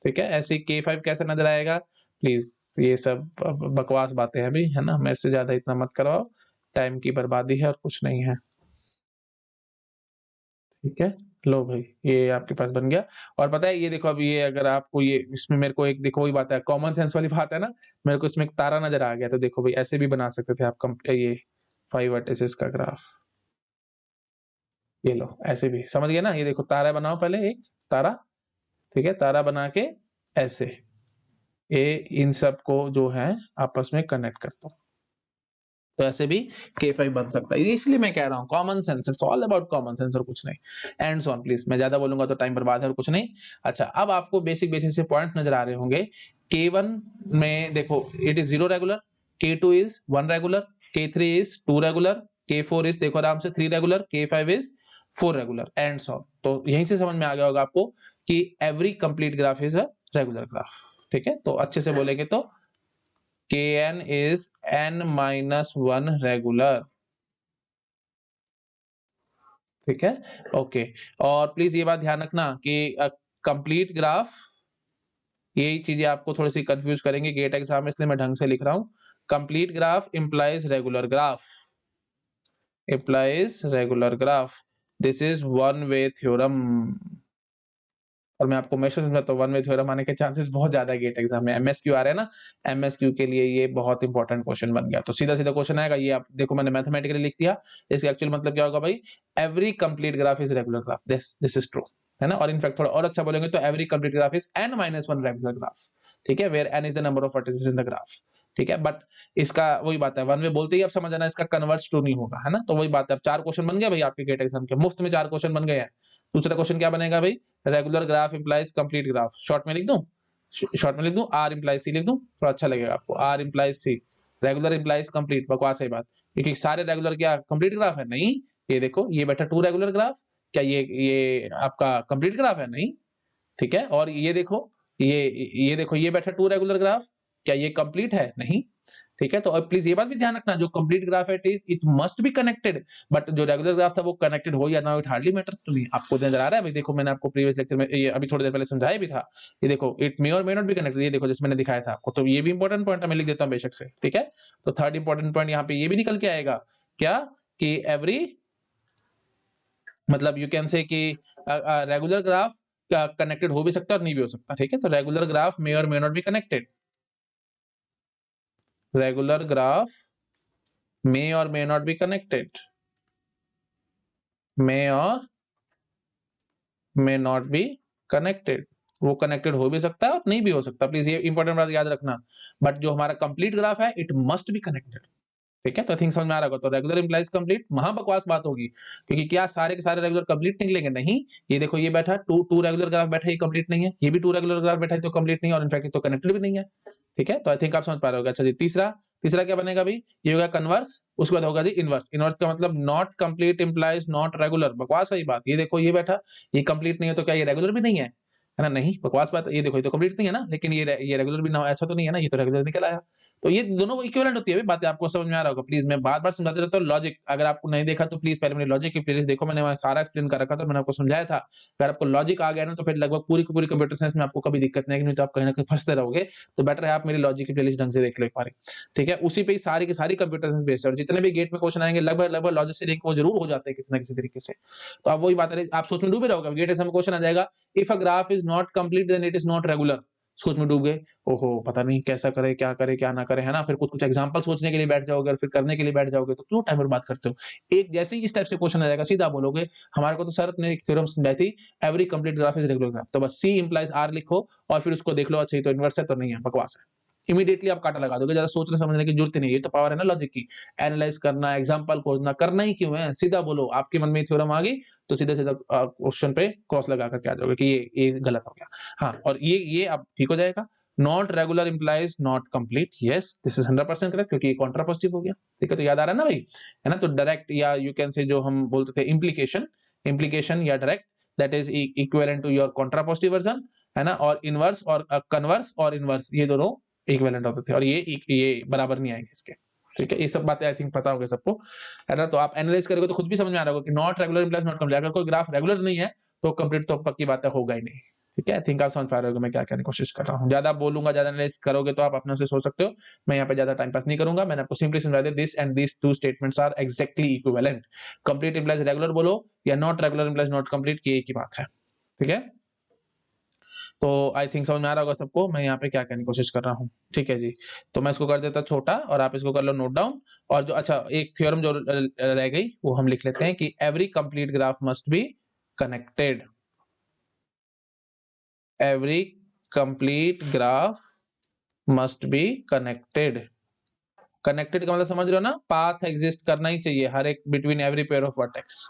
ठीक है। ऐसे k5 कैसा नजर आएगा, प्लीज ये सब बकवास बातें हैं अभी, है ना, मेरे से ज्यादा इतना मत करवाओ, टाइम की बर्बादी है और कुछ नहीं है, ठीक है। लो भाई, ये आपके पास बन गया। और पता है ये देखो, अब ये अगर आपको ये इसमें मेरे को एक देखो, वही बात है, कॉमन सेंस वाली बात है ना, मेरे को इसमें एक तारा नजर आ गया, तो देखो भाई ऐसे भी बना सकते थे आप ये 5 वर्टिसेस का ग्राफ, ये लो ऐसे भी, समझ गए ना। ये देखो तारा बनाओ, पहले एक तारा, ठीक है, तारा बना के ऐसे ये इन सब को जो है आपस में कनेक्ट करता हूं, तो ऐसे भी K5 बन सकता है। इसलिए मैं कह रहा हूं common sense, it's all about common sense और कुछ नहीं। एंड सो ऑन, प्लीज, मैं ज्यादा बोलूंगा तो टाइम बर्बाद है और कुछ नहीं। अच्छा, अब आपको बेसिक बेसिक से पॉइंट नजर आ रहे होंगे। K1 में देखो it is 0 regular, K2 is 1 regular, K3 is 2 regular, K4 is देखो आराम से 3 regular, K5 is 4 regular, and so on. तो यहीं से समझ में आ गया होगा आपको कि every complete graph is a regular graph, ठीक है। तो अच्छे से बोलेंगे तो Kn is n-1 रेगुलर, ठीक है, ओके। और प्लीज ये बात ध्यान रखना कि कंप्लीट ग्राफ, यही चीजें आपको थोड़ी सी कंफ्यूज करेंगे गेट एग्जाम में, इसलिए मैं ढंग से लिख रहा हूं। Complete graph implies regular graph, implies regular graph, this is one way theorem. और मैं आपको हमेशा समझाता हूँ वन वे थ्योरम आने के चांसेस बहुत ज्यादा है गेट एग्जाम में। एमएसक्यू आ रहे हैं ना, एमएसक्यू के लिए ये बहुत इंपॉर्टेंट क्वेश्चन बन गया। तो सीधा सीधा क्वेश्चन आएगा, ये आप देखो मैंने मैथमेटिकली लिख दिया, इसका एक्चुअल मतलब क्या होगा भाई, every complete graph is regular graph, this is true, है ना। और इनफैक्ट थोड़ा और अच्छा बोलेंगे तो every complete graph is n-1 regular graph, ठीक है, where n is the number of vertices in the graph, ठीक है। बट इसका वही बात है, वन वे बोलते ही आप समझ आना, इसका कन्वर्ट्स टू नहीं होगा, है ना। तो वही बात है, अब 4 क्वेश्चन बन गया भाई आपके गेट एग्जाम के, मुफ्त में 4 क्वेश्चन बन गए हैं। दूसरा क्वेश्चन क्या बनेगा भाई, regular graph implies complete graph, short में लिख दूं, शॉर्ट में लिख दूं, आर इंप्लाइज सी लिख दूं, थोड़ा अच्छा लगेगा आपको, R implies C, regular implies complete, बकवास है बात, क्योंकि सारे रेगुलर क्या कंप्लीट ग्राफ है, नहीं। ये देखो ये बैठा 2 रेगुलर ग्राफ, क्या ये आपका कंप्लीट ग्राफ है, नहीं, ठीक है। और ये देखो ये देखो ये बैठा 2 रेगुलर ग्राफ, क्या ये कंप्लीट है, नहीं, ठीक है। तो अब प्लीज ये बात भी ध्यान रखना, जो कंप्लीट ग्राफ है it must be connected, but जो रेगुलर ग्राफ था वो कनेक्टेड हो या ना हो, it hardly matters to me. आपको नजर आ रहा है भाई, देखो मैंने आपको प्रीवियस लेक्चर में ये अभी थोड़ी देर पहले समझाया भी था, ये देखो it may or may not be connected, ये देखो जिसमें मैंने दिखाया था आपको। तो ये भी इंपॉर्टेंट पॉइंट है, मैं लिख देता हूं बेशक से, ठीक है। तो थर्ड इंपॉर्टेंट पॉइंट यहाँ पे ये भी निकल के आएगा, क्या कि एवरी, मतलब यू कैन से कि रेगुलर ग्राफ कनेक्टेड हो भी सकता है और नहीं भी हो सकता, ठीक है। तो regular graph may or may not be connected, regular graph may or may not be connected, may or may not be connected, वो कनेक्टेड हो भी सकता है और नहीं भी हो सकता, प्लीज ये इंपॉर्टेंट बात याद रखना। बट जो हमारा कंप्लीट ग्राफ है इट मस्ट बी कनेक्टेड, ठीक है, तो आई थिंक समझ में आ रहा होगा। तो रेगुलर इंप्लाइज कंप्लीट, महा बकवास बात होगी, क्योंकि क्या सारे के सारे रेगुलर कंप्लीट निकलेंगे? नहीं। ये देखो ये बैठा टू रेगुलर ग्राफ बैठा, ये कंप्लीट नहीं है, ये भी टू रेगुलर ग्राफ बैठा है तो कंप्लीट नहीं है, और इनफैक्ट ये तो कनेक्टेड भी नहीं है। ठीक है, तो आई थिंक आप समझ पा रहे होगे। अच्छा जी, तीसरा तीसरा क्या बनेगा भाई? ये होगा कन्वर्स, उसके बाद होगा जी इनवर्स। इनवर्स का मतलब not complete implies not regular, बकवास है ये बात। ये देखो ये बैठा, ये कंप्लीट नहीं है तो क्या ये रेगुलर भी नहीं है? है ना? नहीं, बकवास बात। ये देखो ये तो कंप्लीट नहीं है ना, लेकिन ये रेगुलर भी ना, ऐसा तो नहीं है ना, ये तो रेगुलर निकल आया। तो ये दोनों इक्विवेलेंट होती है, बातें आपको समझ में आ रहा होगा। प्लीज मैं बार-बार समझाते रहता हूँ लॉजिक, अगर आपको नहीं देखा तो प्लीज पहले मेरी लॉजिक की प्लेलिस्ट देखो, मैंने वहाँ सारा एक्सप्लेन कर रखा था, मैंने आपको समझाया था। अगर आपको लॉजिक आ गया ना तो फिर लगभग पूरी की पूरी कंप्यूटर साइंस में आपको कभी दिक्कत नहीं आएगी, नहीं तो आप कहीं न कहीं फँसते रहोगे। तो बेटर है आप मेरी लॉजिक की प्लेलिस्ट ढंग से देख लो एक बारी। ठीक है? उसी पे ही सारी की सारी कंप्यूटर साइंस बेस्ड है, और जितने भी गेट में क्वेश्चन आएंगे लगभग लॉजिक से लिंक वो जरूर हो जाते हैं किसी न किसी तरीके से। तो आप वही बात है, आप सोच में डूबे रहोगे, गेट एग्जाम में क्वेश्चन आ जाएगा, if a graph is not complete then it is not regular. सोच में डूब गए, ओहो पता नहीं कैसा करे क्या ना करे, है ना? फिर कुछ कुछ एग्जांपल सोचने के लिए बैठ जाओगे और फिर करने के लिए बैठ जाओगे, तो क्यों टाइम बर्बाद करते हो? एक जैसे ही इस टाइप से क्वेश्चन आ जाएगा सीधा बोलोगे, हमारे को तो सर ने एक थ्योरम समझाई थी, every complete graph is regular graph. तो बस सी इंप्लाइज आर लिखो और फिर उसको देख लो, अच्छा ये तो इनवर्स है तो नहीं है, बकवास है। इमीडिएटली आप काटा लगा दोगे, ज्यादा सोचने समझने की जरूरत ही नहीं है, ये तो पावर है ना लॉजिक की। एनालाइज करना, एग्जांपल खोजना, करना ही क्यों है? सीधा बोलो, आपके मन में थ्योरम आ गई तो सीधा सीधा क्वेश्चन पे क्रॉस लगा करके आ जाओगे कि ये गलत हो गया। हाँ, और ये अब ठीक हो जाएगा। Not regular implies not complete, yes this is 100% correct, क्योंकि ये कॉन्ट्रापोजिटिव हो गया। ठीक है, तो याद आ रहा है ना भाई? है ना? तो डायरेक्ट या यू कैन से जो हम बोलते थे इम्प्लीकेशन, इम्प्लीकेशन या direct, that is equivalent to your contrapositive version, है ना? और इनवर्स और कन्वर्स और इनवर्स, ये दोनों इक्विवेलेंट होते थे, और ये बराबर नहीं आएंगे इसके। ठीक है, ये सब बातें आई थिंक पता होगी सबको, है ना? तो आप एनालाइज करोगे तो खुद भी समझ में आ रहा होगा कि not regular implies not complete. अगर कोई ग्राफ रेगुलर नहीं है तो कंप्लीट तो पक्की बात है, होगा ही नहीं। ठीक है, आई थिंक आप समझ पा रहे हो मैं क्या कहने की कोशिश कर रहा हूँ। ज्यादा बोलूंगा, ज्यादा एनालाइज करोगे तो आप अपने से सोच सकते हो, मैं यहाँ पे ज्यादा टाइम पास नहीं करूंगा। मैंने आपको सिंपली समझा दिया, this and this two statements are exactly equivalent. Complete implies regular बोलो या not regular implies not complete, की एक ही बात है। ठीक है, तो आई थिंक समझ में आ रहा होगा सबको मैं यहाँ पे क्या कहने की कोशिश कर रहा हूँ। ठीक है जी, तो मैं इसको कर देता छोटा और आप इसको कर लो नोट डाउन। और जो अच्छा एक थ्योरम जो रह गई वो हम लिख लेते हैं कि every complete graph must be connected. Every complete graph must be connected. Connected का मतलब समझ रहे हो ना? पाथ एग्जिस्ट करना ही चाहिए हर एक, between every pair of vertex,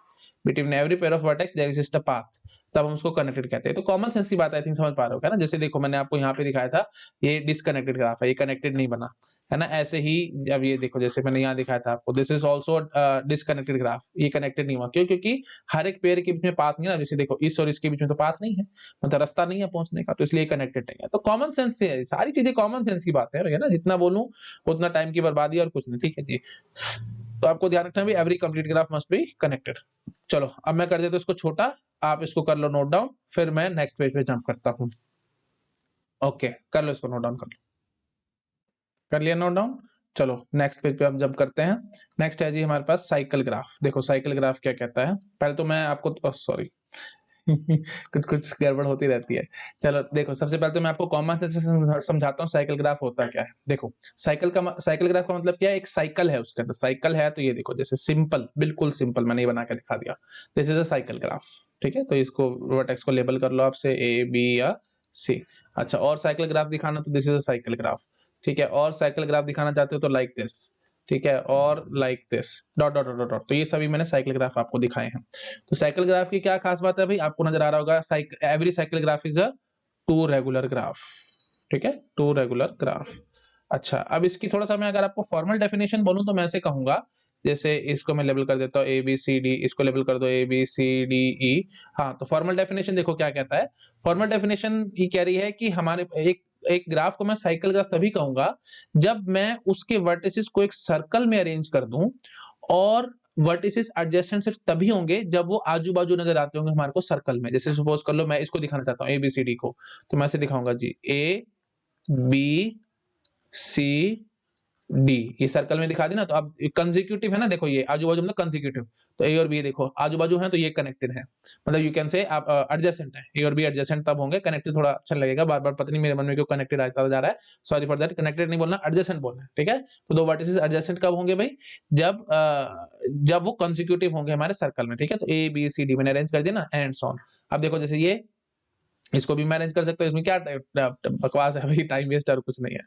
between every pair of vertex there exist a path, तब हम उसको कनेक्टेड कहते हैं। तो कॉमन सेंस की बात आई थिंक समझ पा रहे हो, है ना? जैसे देखो मैंने आपको यहाँ पे दिखाया था, ये डिसकनेक्टेड ग्राफ है, ये कनेक्टेड नहीं बना, है ना? ऐसे ही अब ये देखो, जैसे मैंने यहाँ दिखाया था आपको, this is also disconnected graph, ये कनेक्टेड नहीं हुआ, क्यों? क्योंकि हर एक पेयर के बीच में पाथ नहीं है ना। जैसे देखो इस और इसके बीच में तो पाथ नहीं है, मतलब रास्ता नहीं है पहुंचने का, तो इसलिए कनेक्टेड नहीं है। तो कॉमन सेंस से है, सारी चीजें कॉमन सेंस की बात है भैया ना, जितना बोलूं उतना टाइम की बर्बादी और कुछ नहीं। ठीक है जी, तो आपको ध्यान रखना भी every complete graph must be connected. चलो अब मैं कर देता हूं इसको छोटा, आप इसको कर लो नोट डाउन, फिर मैं नेक्स्ट पेज पे जंप करता हूं। ओके, कर लो इसको नोट डाउन, कर लो, कर लिया नोट डाउन। चलो नेक्स्ट पेज पे हम जंप करते हैं। नेक्स्ट है जी हमारे पास साइकिल ग्राफ। देखो साइकिल ग्राफ क्या कहता है, पहले तो मैं आपको सॉरी कुछ कुछ गड़बड़ होती रहती है। चलो देखो, सबसे पहले तो मैं आपको कॉमन सेंस से समझाता हूँ साइकिल ग्राफ होता क्या है। देखो साइकिल ग्राफ का मतलब क्या है? एक साइकिल है, उसके अंदर साइकिल है, तो ये देखो जैसे सिंपल, बिल्कुल सिंपल मैंने ये बना के दिखा दिया, this is a cycle graph. ठीक है, तो इसको वर्टेक्स को लेबल कर लो आपसे ए बी या सी। अच्छा, और साइकिल ग्राफ दिखाना तो this is a cycle graph. ठीक है, और साइकिल ग्राफ दिखाना चाहते हो तो लाइक दिस। ठीक है, और like this, dot dot dot dot. तो ये सभी मैंने साइकिल ग्राफ आपको दिखाए हैं। तो साइकिल ग्राफ की क्या खास बात है भाई? आपको नजर आ रहा होगा, every cycle graph is a two regular graph. ठीक है, टू रेगुलर ग्राफ। अच्छा, अब इसकी थोड़ा सा मैं अगर आपको फॉर्मल डेफिनेशन बोलूं तो मैं ऐसे कहूंगा, जैसे इसको मैं लेबल कर देता हूँ ए बी सी डी, इसको लेबल कर दो ए बी सी डी ई। हाँ, तो फॉर्मल डेफिनेशन देखो क्या कहता है। फॉर्मल डेफिनेशन ये कह रही है कि हमारे एक एक ग्राफ को मैं साइकिल ग्राफ तभी कहूंगा जब मैं उसके वर्टिसेस को एक सर्कल में अरेंज कर दूं, और वर्टिसेस एडजेसेंट सिर्फ तभी होंगे जब वो आजू बाजू नजर आते होंगे हमारे को सर्कल में। जैसे सपोज कर लो मैं इसको दिखाना चाहता हूँ एबीसीडी को, तो मैं ऐसे दिखाऊंगा जी, ए बी सी डी, ये सर्कल में दिखा दी ना। तो अब कंसेक्यूटिव है ना, देखो ये आजू बाजू मतलब कंसेक्यूटिव, तो ए और बी देखो आजू बाजू है तो ये कनेक्टेड है, मतलब यू कैन से आप एडजेसेंट है, ए और बी एडजेसेंट तब होंगे, कनेक्टेड थोड़ा अच्छा लगेगा, बार बार पता नहीं मेरे मन में क्यों कनेक्टेड आता जा रहा है, सॉरी फॉर दैट। कनेक्टेड नहीं बोलना, एडजेसेंट बोलना है। ठीक है, तो दो वर्टिसेस एडजेसेंट कब होंगे भाई? जब जब वो कंसेक्यूटिव होंगे हमारे सर्कल में। ठीक है, तो ए बी सी डी मैंने अरेंज कर दिया ना, एंड सो ऑन। अब देखो जैसे ये इसको भी मैनेज कर सकते हो, इसमें क्या बकवास है भाई, टाइम वेस्ट और कुछ नहीं है।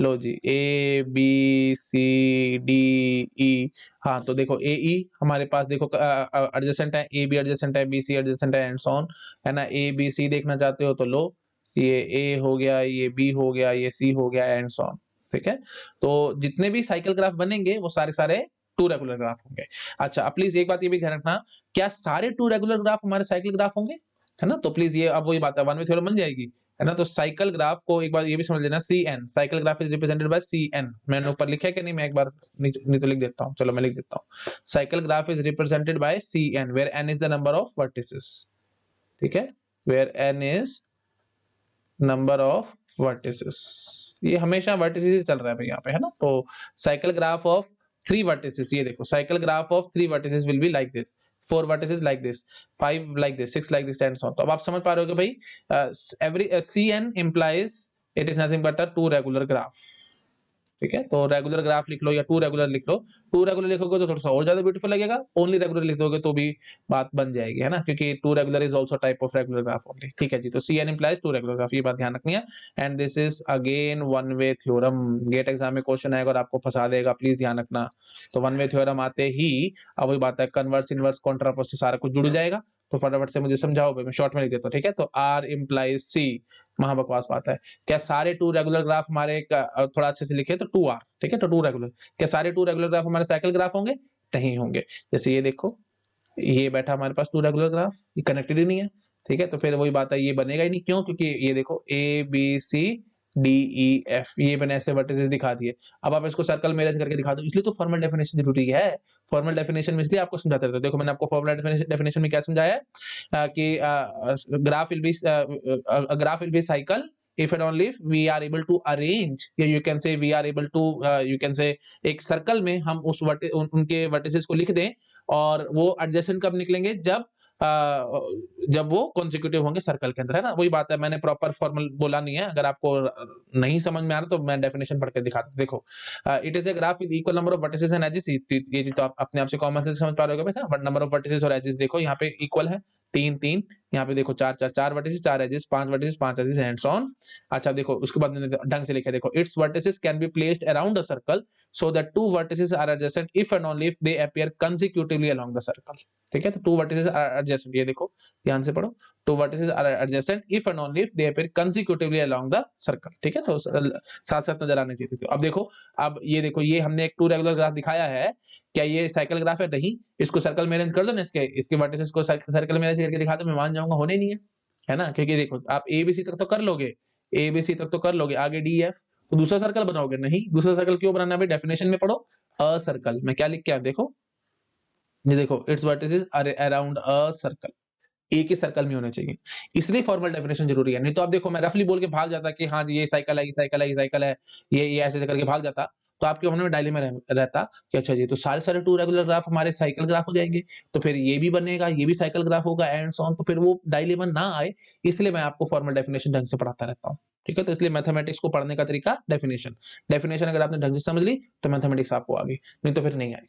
लो जी, ए बी सी डी ई, हाँ तो देखो ए ई हमारे पास देखो एडजेसेंट है, ए बी एडजेसेंट है, बी सी एडजेसेंट है, एंड सो ऑन, है ना। ए बी सी देखना चाहते हो तो लो, ये ए हो गया, ये बी हो गया, ये सी हो गया, एंड सो ऑन, ठीक है। तो जितने भी साइकिल ग्राफ बनेंगे वो सारे सारे टू रेगुलर ग्राफ होंगे। अच्छा, अब प्लीज एक बात ये भी ध्यान रखना, क्या सारे टू रेगुलर ग्राफ हमारे साइकिल ग्राफ होंगे, है ना। तो प्लीज ये अब वही बात है, वन वे थ्योरम बन जाएगी, है ना। तो साइकिल ग्राफ को एक बार ये भी समझ लेना, C N, cycle graph is represented by C N. मैंने ऊपर लिखा है कि नहीं, मैं एक बार नहीं तो लिख देता हूँ, चलो मैं लिख देता हूँ। Cycle graph is represented by C N, where N is the number of vertices, ठीक है, where N is number of vertices. ये हमेशा वर्टिसेस चल रहा है भाई यहाँ पे, है ना। तो साइकिल ग्राफ ऑफ 3 vertices, ये देखो cycle graph of 3 vertices will be like this, 4 vertices like this, 5 like this, 6 like this and so on। तो अब आप समझ पा रहे हो कि भाई every Cn implies it is nothing but a 2 regular graph, ठीक है। तो रेगुलर ग्राफ लिख लो या टू रेगुलर लिख लो, टू रेगुलर लिखोगे तो थोड़ा सा और ज्यादा ब्यूटीफुल लगेगा, ओनली रेगुलर लिख दोगे तो भी बात बन जाएगी, है ना, क्योंकि two regular is also type of regular graph only, ठीक है जी। तो C N implies two regular graph, ये बात ध्यान रखनी है। And this is again one way theorem, GATE exam में क्वेश्चन आएगा और आपको फंसा देगा, प्लीज ध्यान रखना। तो वन वे थ्योरम आते ही अब वही बात है, कन्वर्स इनवर्स कॉन्ट्रापोस्ट सारा कुछ जुड़ जाएगा। तो फटाफट से मुझे समझाओ भाई, मैं शॉर्ट में लिख देता हूँ, ठीक है। तो आर इंप्लाइज सी, महाबकवास बात है। क्या सारे टू रेगुलर ग्राफ हमारे थोड़ा अच्छे से लिखे तो टू आर, ठीक है। तो टू रेगुलर, क्या सारे टू रेगुलर ग्राफ हमारे साइकिल ग्राफ होंगे, नहीं होंगे। जैसे ये देखो, ये बैठा हमारे पास टू रेगुलर ग्राफ, ये कनेक्टेड ही नहीं है, ठीक है। तो फिर वही बात है, ये बनेगा ही नहीं, क्यों, क्योंकि ये देखो A B C D E F, ये मैंने ऐसे वर्टिसेस दिखा दिए। अब आप इसको सर्कल में अरेंज करके दिखा दो, इसलिए तो फॉर्मल डेफिनेशन जरूरी है। फॉर्मल डेफिनेशन में इसलिए आपको समझाते रहते, देखो मैंने आपको फॉर्मल डेफिनेशन में क्या समझाया है कि graph will be cycle if and only if we are able to arrange, या you can say we are able to you can say एक सर्कल में हम उनके वर्टिसेस को लिख दें, और वो एडजेसेंट कब निकलेंगे, जब वो कॉन्सिक्यूटिव होंगे सर्कल के अंदर, है ना। वही बात है, मैंने प्रॉपर फॉर्मल बोला नहीं है, अगर आपको नहीं समझ में आ रहा तो मैं डेफिनेशन पढ़ के दिखाता हूं। देखो, it is a graph with equal number of vertices and edges, ये चीज तो आप अपने आप से कॉमन सेंस समझ पा रहे हो बेटा। नंबर ऑफ वर्टिसेस और एजेस देखो यहाँ पे इक्वल है, 3 3, यहाँ पे देखो 4 4, 4 vertices 4 edges, 5 vertices 5 edges, and so on. अच्छा देखो, उसके बाद मैंने ढंग से लिखा है, देखो it's vertices can be placed around a circle so that two vertices are adjacent if and only if they appear consecutively along the circle, ठीक है। तो टू वर्टिसेस आर एडजेसेंट, ये देखो ध्यान से पढ़ो, two vertices are adjacent if and only if they appear consecutively along the circle, ठीक है। तो साथ साथ नजर आने चाहिए थे। अब देखो, अब ये देखो, ये हमने एक टू रेगुलर ग्राफ दिखाया है, क्या ये साइकिल ग्राफ है, नहीं। इसको सर्कल में अरेंज कर दो ना, इसके वर्टिसेस को सर्कल में अरेंज करके दिखा दो, मैं मान जाऊंगा, होने नहीं है ना। क्योंकि देखो, आप ए बी सी तक तो कर लोगे, ए बी सी तक तो कर लोगे, आगे डी एफ, तो दूसरा सर्कल बनाओगे नहीं। दूसरा सर्कल क्यों बनाना है भाई, डेफिनेशन में पढ़ो, अ सर्कल, मैं क्या लिख के आया देखो, ये देखो it's vertices are around a circle, एक ही सर्कल में होने चाहिए, इसलिए फॉर्मल डेफिनेशन जरूरी है। नहीं तो आप देखो, मैं रफली बोल के भाग जाता कि हाँ जी ये साइकिल है, ये साइकिल है, ये साइकिल है, ये ऐसे करके भाग जाता, तो आपके मन में डायलेमा रहता कि अच्छा जी, तो सारे सारे टू रेगुलर ग्राफ हमारे साइकिल ग्राफ हो जाएंगे, तो फिर ये भी बनेगा, ये भी साइकिल ग्राफ होगा, एंड सो ऑन। तो फिर वो डायलेमा ना आए, इसलिए मैं आपको फॉर्मल डेफिनेशन ढंग से पढ़ाता रहता हूँ, ठीक है। तो इसलिए मैथमेटिक्स को पढ़ने का तरीका डेफिनेशन, डेफिनेशन अगर आपने ढंग से समझ ली तो मैथमेटिक्स आपको आ गई, नहीं तो फिर नहीं आई,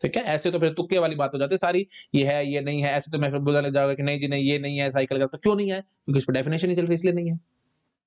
ठीक है। ऐसे तो फिर तुक्के वाली बात हो जाती है सारी, ये है ये नहीं है, ऐसे तो मैं फिर बोलने लग जाऊंगा कि नहीं जी नहीं, ये नहीं है साइकिल का, तो क्यों नहीं है, क्योंकि इस पर डेफिनेशन नहीं चल रही, इसलिए नहीं है,